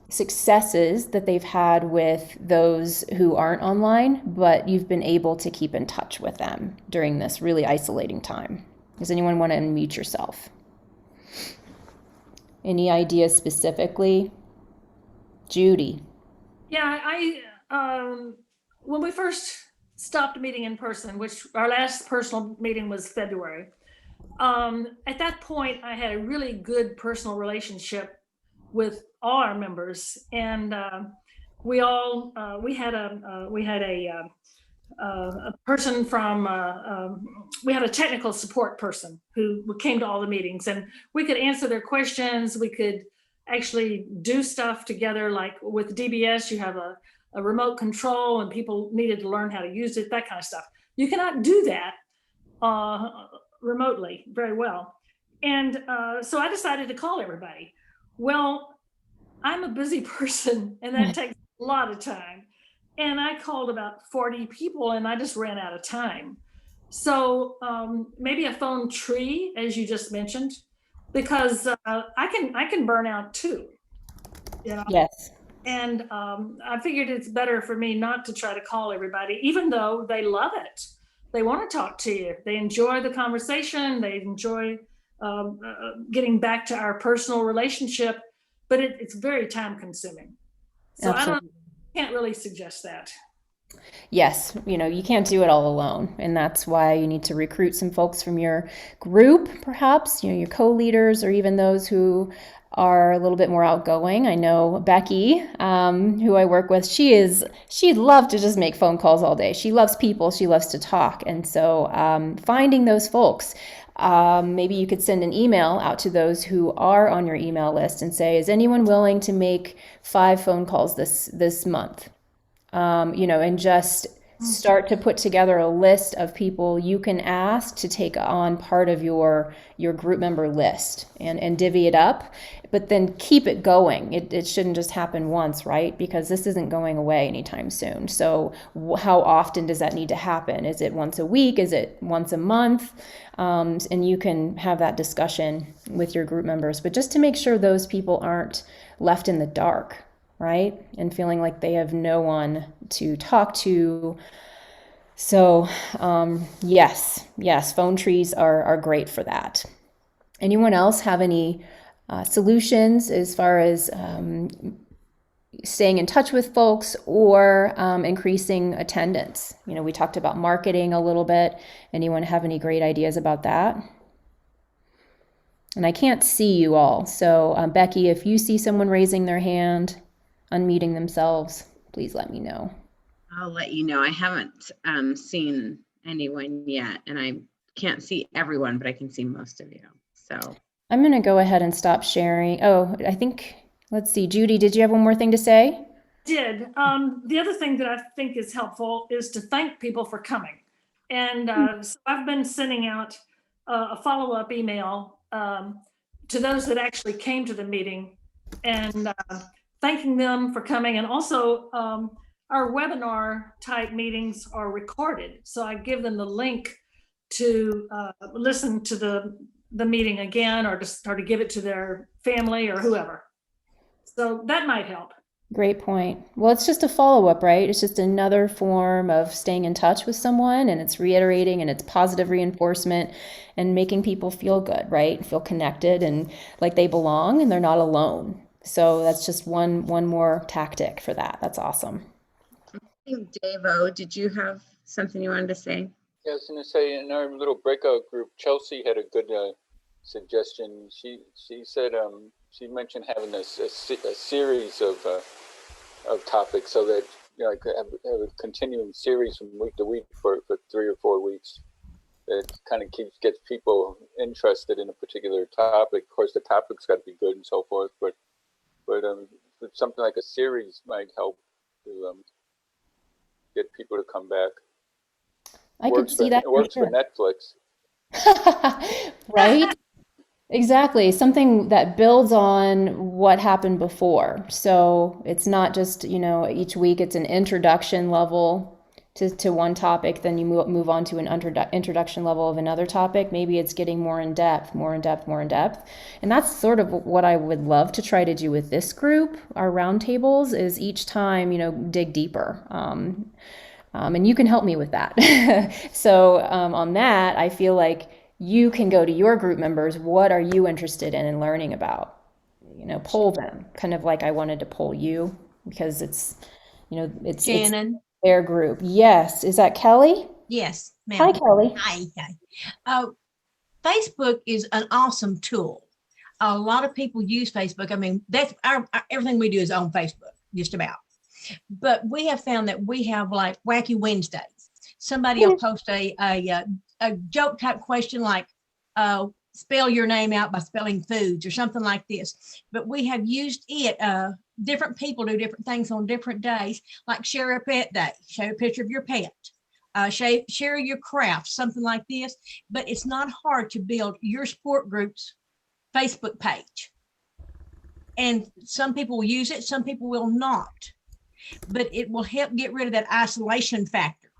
successes that they've had with those who aren't online, but you've been able to keep in touch with them during this really isolating time? Does anyone want to unmute yourself? Any ideas specifically? Judy. Yeah, when we first stopped meeting in person, which our last personal meeting was February, at that point, I had a really good personal relationship with all our members, and we had a person from we had a technical support person who came to all the meetings, and we could answer their questions. We could actually do stuff together, like with DBS, you have a remote control and people needed to learn how to use it, that kind of stuff. You cannot do that remotely very well. And so I decided to call everybody. Well, I'm a busy person and that takes a lot of time. And I called about 40 people and I just ran out of time. So maybe a phone tree, as you just mentioned, because I can burn out too. Yes. And I figured it's better for me not to try to call everybody, even though they love it. They want to talk to you. They enjoy the conversation. They enjoy getting back to our personal relationship, but it's very time consuming. So Absolutely. I can't really suggest that. Yes, you can't do it all alone. And that's why you need to recruit some folks from your group, perhaps, your co-leaders, or even those who are a little bit more outgoing. I know Becky, who I work with, she'd love to just make phone calls all day. She loves people. She loves to talk. And so finding those folks, maybe you could send an email out to those who are on your email list and say, is anyone willing to make 5 phone calls this month? And just start to put together a list of people you can ask to take on part of your group member list and divvy it up, but then keep it going. It shouldn't just happen once, right? Because this isn't going away anytime soon. So how often does that need to happen? Is it once a week? Is it once a month? And you can have that discussion with your group members, but just to make sure those people aren't left in the dark, right? And feeling like they have no one to talk to. So yes, phone trees are great for that. Anyone else have any solutions as far as staying in touch with folks or increasing attendance? We talked about marketing a little bit. Anyone have any great ideas about that? And I can't see you all. So Becky, if you see someone raising their hand, unmuting themselves, please let me know. I'll let you know. I haven't seen anyone yet, and I can't see everyone, but I can see most of you. So I'm going to go ahead and stop sharing. Oh, I think, let's see. Judy, did you have one more thing to say? Did. The other thing that I think is helpful is to thank people for coming. And so I've been sending out a follow-up email to those that actually came to the meeting and thanking them for coming. And also our webinar type meetings are recorded. So I give them the link to listen to the meeting again, or to give it to their family or whoever. So that might help. Great point. Well, it's just a follow-up, right? It's just another form of staying in touch with someone, and it's reiterating, and it's positive reinforcement and making people feel good, right? Feel connected and like they belong and they're not alone. So that's just one more tactic for that. That's awesome. I think Davo, did you have something you wanted to say? Yeah, I was going to say, in our little breakout group, Chelsea had a good suggestion. She said she mentioned having a series of topics, so that I could have a continuing series from week to week for 3 or 4 weeks. That kind of gets people interested in a particular topic. Of course, the topic's got to be good and so forth, but something like a series might help to get people to come back. I could see that. It works for Netflix. Right? Exactly. Something that builds on what happened before. So it's not just, each week it's an introduction level to one topic, then you move on to an introduction level of another topic. Maybe it's getting more in depth. And that's sort of what I would love to try to do with this group. Our roundtables is each time, dig deeper. And you can help me with that. So on that, I feel like you can go to your group members. What are you interested in learning about? Poll them, kind of like I wanted to poll you, because it's Shannon. It's their group. Yes. Is that Kelly? Yes, ma'am. Hi, Kelly. Hi. Facebook is an awesome tool. A lot of people use Facebook. I mean, that's everything we do is on Facebook, just about. But we have found that we have like Wacky Wednesdays. Somebody will post a joke type question like spell your name out by spelling foods or something like this. But we have used it. Different people do different things on different days, like share a pet day, show a picture of your pet, share your craft, something like this. But it's not hard to build your sport group's Facebook page. And some people will use it, some people will not. But it will help get rid of that isolation factor.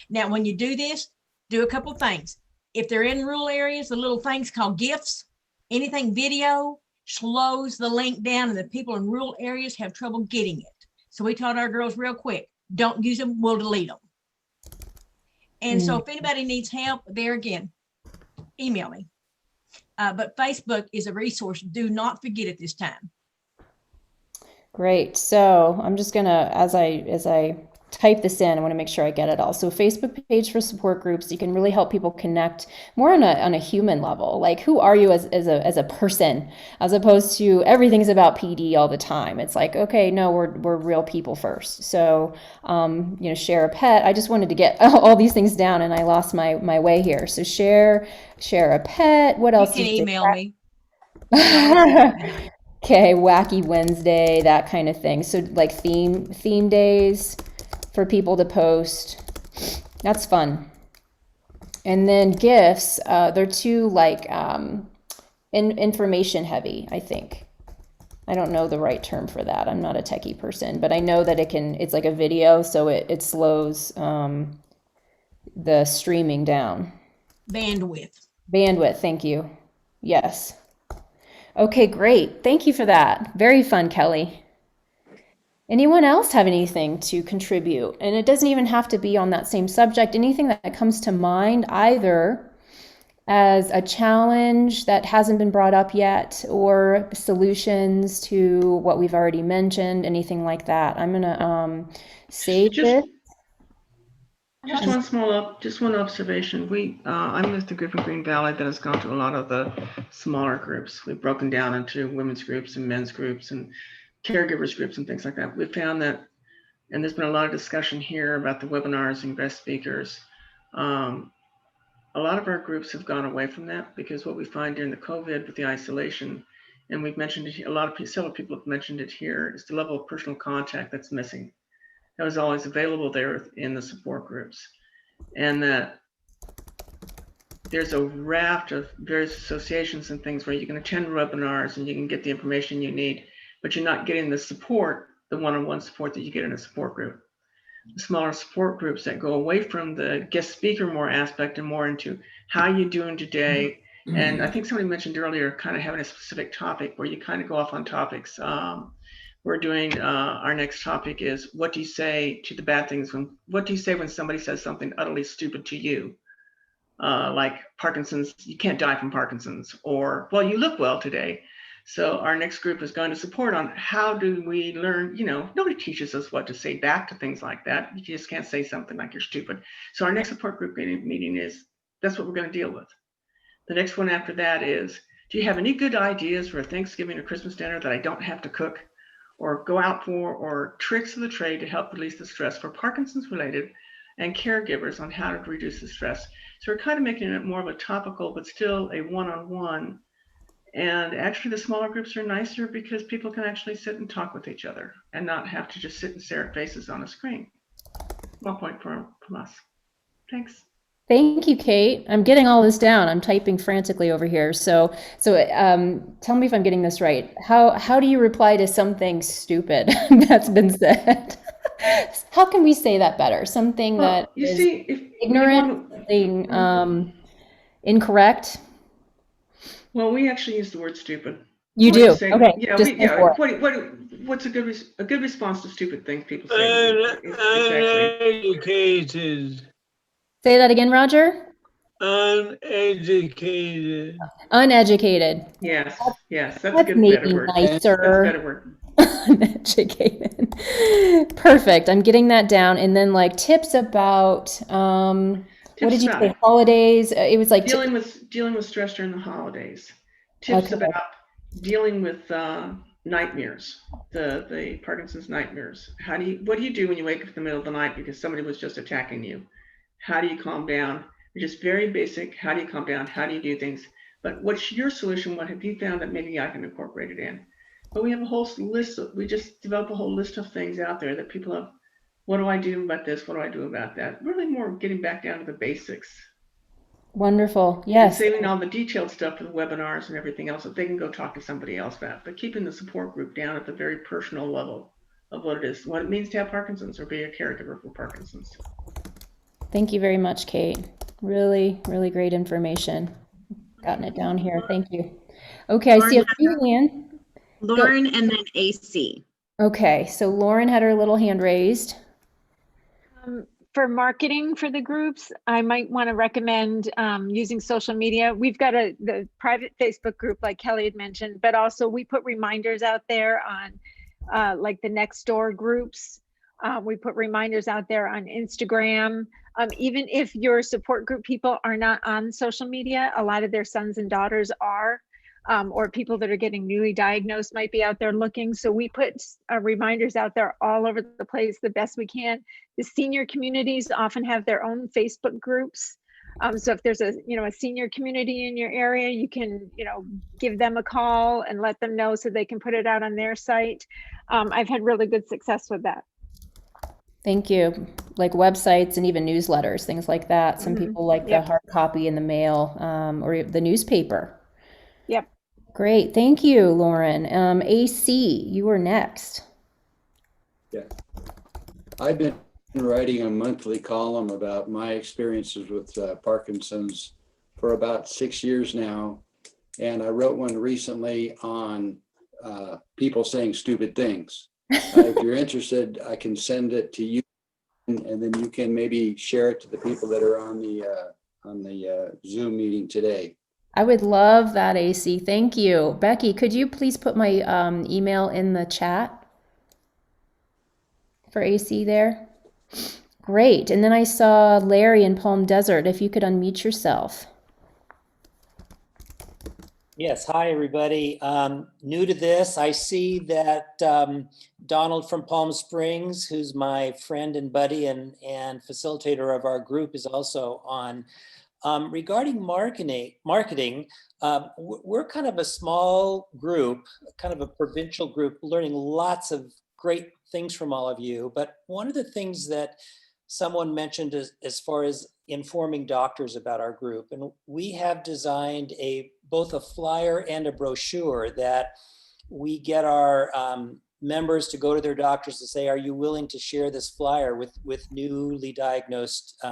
Now, when you do this, do a couple of things. If they're in rural areas, the little things called GIFs, anything video slows the link down, and the people in rural areas have trouble getting it. So we taught our girls real quick, don't use them, we'll delete them. And so if anybody needs help, there again, email me. But Facebook is a resource. Do not forget it this time. Great. So I'm just gonna, as I type this in, I want to make sure I get it all. So Facebook page for support groups. You can really help people connect more on a human level. Like, who are you as a person, as opposed to everything's about PD all the time. It's like, okay, no, we're real people first. So, share a pet. I just wanted to get all these things down, and I lost my way here. So share a pet. What else? You can email me. Okay, Wacky Wednesday, that kind of thing. So like theme days for people to post. That's fun. And then gifts, they're too like information heavy, I think. I don't know the right term for that. I'm not a techie person, but I know that it's like a video, so it slows the streaming down. Bandwidth. Bandwidth, thank you. Yes. Okay, great. Thank you for that. Very fun, Kelly. Anyone else have anything to contribute? And it doesn't even have to be on that same subject. Anything that comes to mind, either as a challenge that hasn't been brought up yet, or solutions to what we've already mentioned, anything like that. I'm gonna save this. Just one observation. I'm with the group in Green Valley that has gone to a lot of the smaller groups. We've broken down into women's groups and men's groups and caregivers groups and things like that. We found that, and there's been a lot of discussion here about the webinars and guest speakers. A lot of our groups have gone away from that because what we find during the COVID with the isolation, and we've mentioned it, several people have mentioned it here, is the level of personal contact that's missing. That was always available there in the support groups. And that there's a raft of various associations and things where you can attend webinars and you can get the information you need, but you're not getting the support, the one-on-one support that you get in a support group. The smaller support groups that go away from the guest speaker more aspect and more into how you doing today. And I think somebody mentioned earlier, kind of having a specific topic where you kind of go off on topics. We're doing, our next topic is, what do you say to the bad things? What do you say when somebody says something utterly stupid to you? Like Parkinson's, you can't die from Parkinson's, or, well, you look well today. So our next group is going to support on how do we learn, nobody teaches us what to say back to things like that. You just can't say something like you're stupid. So our next support group meeting is, that's what we're going to deal with. The next one after that is, do you have any good ideas for a Thanksgiving or Christmas dinner that I don't have to cook or go out for, or tricks of the trade to help release the stress for Parkinson's related and caregivers on how to reduce the stress. So we're kind of making it more of a topical, but still a one-on-one. And actually the smaller groups are nicer because people can actually sit and talk with each other and not have to just sit and stare at faces on a screen. 1 point from us. Thanks. Thank you, Kate. I'm getting all this down. I'm typing frantically over here. So tell me if I'm getting this right. How do you reply to something stupid that's been said? How can we say that better? Something that is ignorant, something incorrect. Well, we actually use the word stupid. You do? Okay. Yeah, what's a good response to stupid things people say? Uneducated. Say that again, Roger. Uneducated. Uneducated. Yes, that's a good better word. Nicer. That's a better word. Uneducated. Perfect. I'm getting that down. And then like tips about what did you say? Holidays. It was like dealing with stress during the holidays. Tips about dealing with nightmares, the Parkinson's nightmares. What do you do when you wake up in the middle of the night because somebody was just attacking you? How do you calm down? Just very basic. How do you calm down? How do you do things? But what's your solution? What have you found that maybe I can incorporate it in? But we have a whole list. We just developed a whole list of things out there that people have. What do I do about this? What do I do about that? Really more getting back down to the basics. Wonderful. Yes. And saving all the detailed stuff for the webinars and everything else that they can go talk to somebody else about, but keeping the support group down at the very personal level of what it is, what it means to have Parkinson's or be a caregiver for Parkinson's. Thank you very much, Kate. Really, really great information. Gotten it down here. Thank you. Okay, I see a few hands. Lauren and then AC. Okay, so Lauren had her little hand raised. For marketing for the groups, I might want to recommend using social media. We've got the private Facebook group like Kelly had mentioned, but also we put reminders out there on like the next door groups. We put reminders out there on Instagram. Even if your support group people are not on social media, a lot of their sons and daughters are, or people that are getting newly diagnosed might be out there looking. So we put reminders out there all over the place the best we can. The senior communities often have their own Facebook groups. So if there's a senior community in your area, you can, give them a call and let them know so they can put it out on their site. I've had really good success with that. Thank you. Like websites and even newsletters, things like that. Some people like the Yep. hard copy in the mail, or the newspaper. Yep. Great. Thank you, Lauren. AC, you are next. Yeah. I've been writing a monthly column about my experiences with Parkinson's for about 6 years now. And I wrote one recently on people saying stupid things. If you're interested, I can send it to you, and then you can maybe share it to the people that are on the Zoom meeting today. I would love that, AC. Thank you. Becky, could you please put my email in the chat for AC there? Great. And then I saw Larry in Palm Desert. If you could unmute yourself. Yes, hi everybody. New to this, I see that Donald from Palm Springs, who's my friend and buddy and facilitator of our group, is also on. Regarding marketing, we're kind of a small group, kind of a provincial group, learning lots of great things from all of you. But one of the things that someone mentioned as far as informing doctors about our group, and we have designed both a flyer and a brochure that we get our members to go to their doctors to say, are you willing to share this flyer with newly diagnosed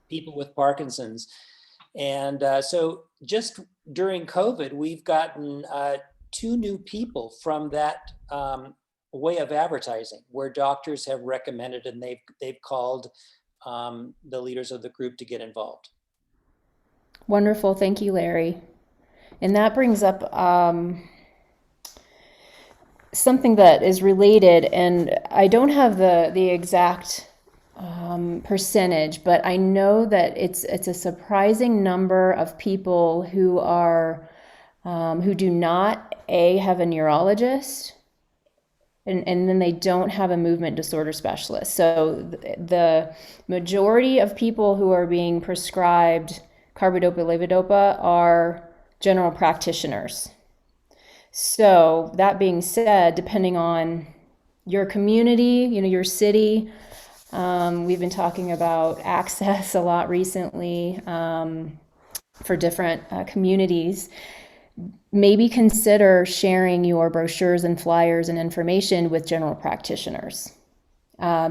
people with Parkinson's? And so just during COVID, we've gotten 2 new people from that way of advertising, where doctors have recommended and they've called the leaders of the group to get involved. Wonderful. Thank you, Larry. And that brings up something that is related, and I don't have the exact percentage, but I know that it's a surprising number of people who are who do not have a neurologist, and then they don't have a movement disorder specialist. So the majority of people who are being prescribed carbidopa levodopa are general practitioners. So that being said, depending on your community, your city, we've been talking about access a lot recently for different communities. Maybe consider sharing your brochures and flyers and information with general practitioners,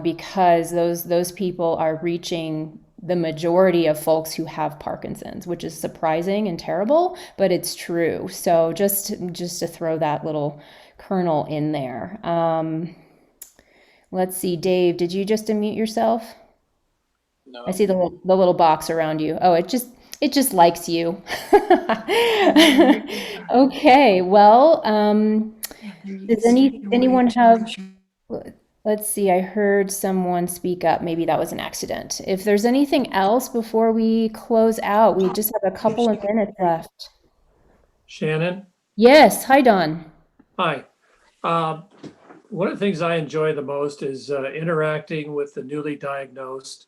because those people are reaching the majority of folks who have Parkinson's, which is surprising and terrible, but it's true. So just to throw that little kernel in there. Let's see, Dave, did you just unmute yourself? No. I see the little box around you. Oh, it just likes you. Okay, well, does anyone have, let's see, I heard someone speak up. Maybe that was an accident. If there's anything else before we close out, we just have a couple of minutes left. Shannon? Yes, hi, Don. Hi. One of the things I enjoy the most is interacting with the newly diagnosed.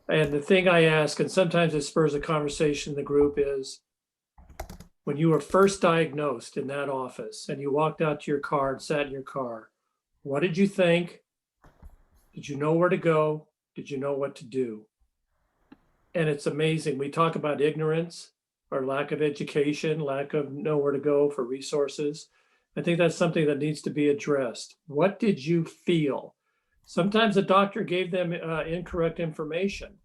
And the thing I ask, and sometimes it spurs a conversation in the group, is when you were first diagnosed in that office and you walked out to your car and sat in your car, what did you think? Did you know where to go? Did you know what to do? And it's amazing. We talk about ignorance or lack of education, lack of nowhere to go for resources. I think that's something that needs to be addressed. What did you feel? Sometimes the doctor gave them incorrect information,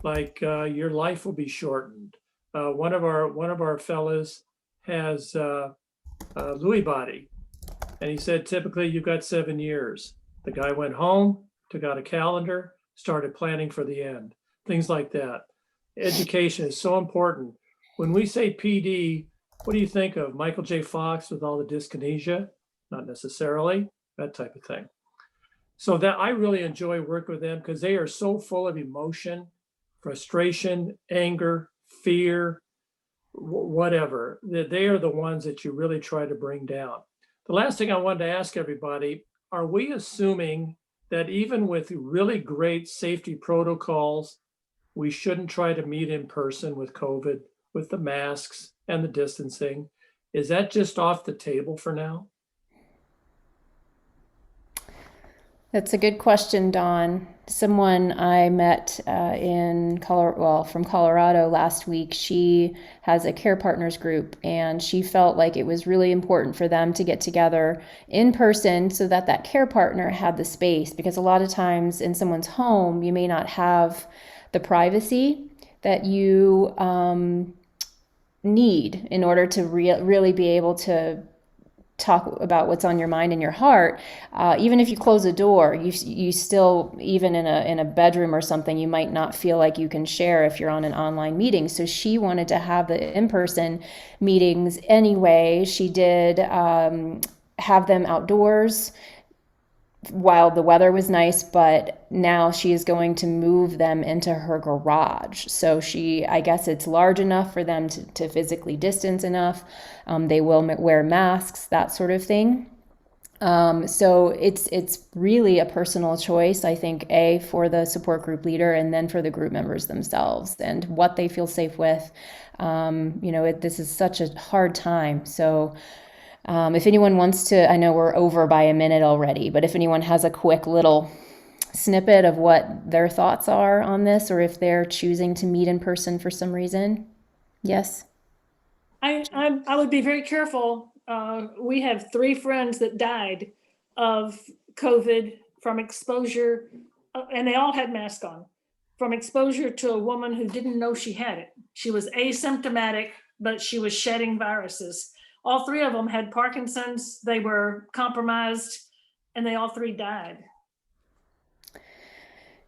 like your life will be shortened. One of our fellas has Lewy body, and he said typically you've got 7 years. The guy went home, took out a calendar, started planning for the end. Things like that. Education is so important. When we say PD, what do you think of? Michael J. Fox with all the dyskinesia? Not necessarily, that type of thing. So that I really enjoy working with them because they are so full of emotion, frustration, anger, fear, whatever. They are the ones that you really try to bring down. The last thing I wanted to ask everybody, are we assuming that even with really great safety protocols, we shouldn't try to meet in person with COVID, with the masks and the distancing? Is that just off the table for now? That's a good question, Dawn. Someone I met from Colorado last week, she has a care partners group, and she felt like it was really important for them to get together in person so that that care partner had the space. Because a lot of times in someone's home, you may not have the privacy that you need in order to really be able to talk about what's on your mind and your heart. Even if you close a door, you still, even in a bedroom or something, you might not feel like you can share if you're on an online meeting. So she wanted to have the in-person meetings anyway. She did have them outdoors while the weather was nice, but now she is going to move them into her garage. So I guess it's large enough for them to physically distance enough. They will wear masks, that sort of thing. So it's really a personal choice, I think, for the support group leader and then for the group members themselves and what they feel safe with. This is such a hard time. So if anyone wants to, I know we're over by a minute already, but if anyone has a quick little snippet of what their thoughts are on this, or if they're choosing to meet in person for some reason. Yes. I would be very careful. We have 3 friends that died of COVID from exposure, and they all had masks on, from exposure to a woman who didn't know she had it. She was asymptomatic, but she was shedding viruses. All 3 of them had Parkinson's. They were compromised, and they all 3 died.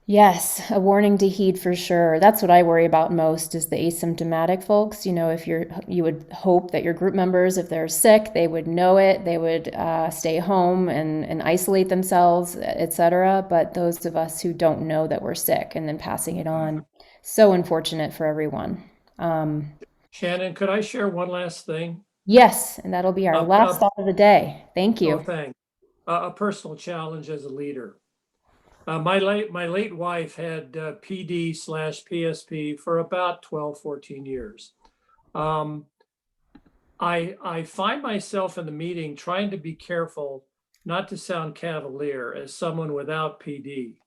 Yes, a warning to heed for sure. That's what I worry about most is the asymptomatic folks. If you would hope that your group members, if they're sick, they would know it, they would stay home and isolate themselves, etc. But those of us who don't know that we're sick and then passing it on, so unfortunate for everyone. Shannon, could I share one last thing? Yes, and that'll be our last thought of the day. Thank you. Oh, thanks. A personal challenge as a leader. My late wife had PD/PSP for about 12, 14 years. I find myself in the meeting trying to be careful not to sound cavalier as someone without PD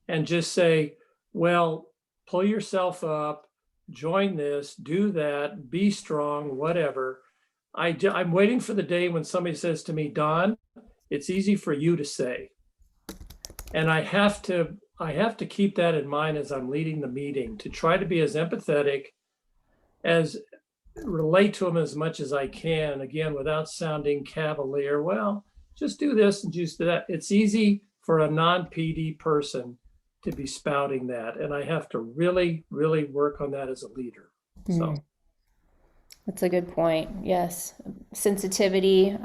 and just say, well, pull yourself up, join this, do that, be strong, whatever. I'm waiting for the day when somebody says to me, Don, it's easy for you to say. And I have to keep that in mind as I'm leading the meeting, to try to be as empathetic, as relate to them as much as I can, again, without sounding cavalier. Well, just do this and just do that. It's easy for a non-PD person to be spouting that. And I have to really, really work on that as a leader. So that's a good point. Yes. Sensitivity,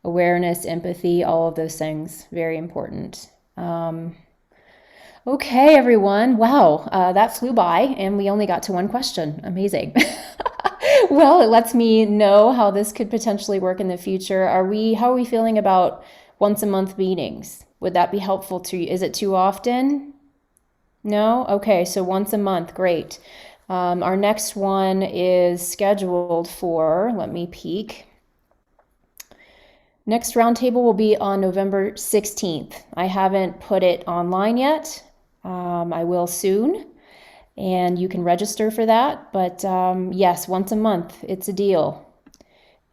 awareness, empathy, all of those things, very important. Okay, everyone. Wow, that flew by and we only got to one question. Amazing. Well, it lets me know how this could potentially work in the future. How are we feeling about once a month meetings? Would that be helpful to you? Is it too often? No? Okay, so once a month, great. Our next one is scheduled for, let me peek. Next roundtable will be on November 16th. I haven't put it online yet. I will soon, and you can register for that. But yes, once a month, it's a deal.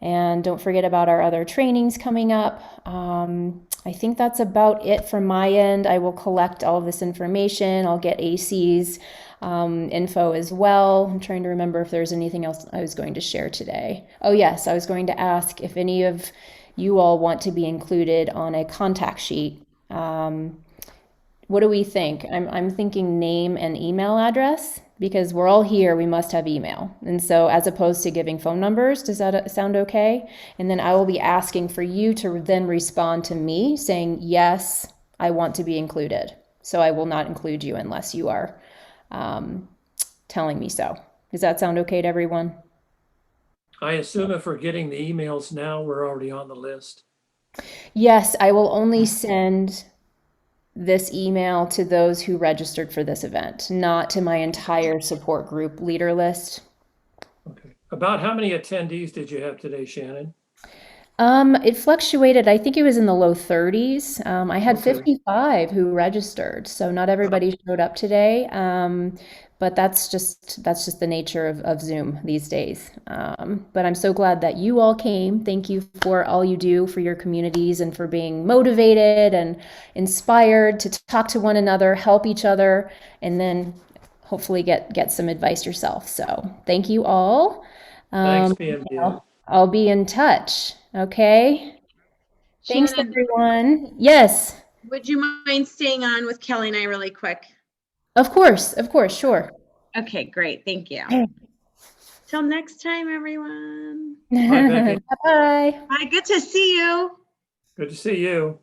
And don't forget about our other trainings coming up. I think that's about it from my end. I will collect all of this information. I'll get AC's info as well. I'm trying to remember if there's anything else I was going to share today. Oh yes, I was going to ask if any of you all want to be included on a contact sheet. What do we think? I'm thinking name and email address, because we're all here, we must have email. And so as opposed to giving phone numbers, does that sound okay? And then I will be asking for you to then respond to me saying, yes, I want to be included. So I will not include you unless you are telling me so. Does that sound okay to everyone? I assume if we're getting the emails now, we're already on the list. Yes, I will only send this email to those who registered for this event, not to my entire support group leader list. Okay. About how many attendees did you have today, Shannon? It fluctuated. I think it was in the low 30s. I had Okay. 55 who registered, so not everybody showed up today. But that's just the nature of Zoom these days. But I'm so glad that you all came. Thank you for all you do for your communities and for being motivated and inspired to talk to one another, help each other, and then hopefully get some advice yourself. So thank you all. Thanks, PMD. I'll be in touch. Okay. Thanks, Shannon, everyone. Yes, would you mind staying on with Kelly and I really quick? of course, sure. Okay, great. Thank you. Till next time, everyone. Bye, Becky. Bye. Bye. Good to see you. Good to see you.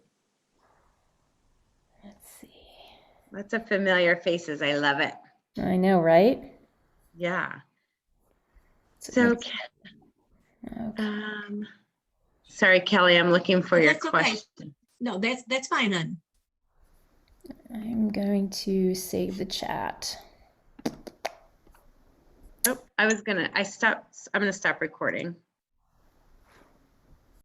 Let's see. Lots of familiar faces. I love it. I know, right? Yeah. So, So, sorry, Kelly, I'm looking for your That's okay. question. No, that's fine, hon. I'm going to save the chat. Oh, I'm going to stop recording.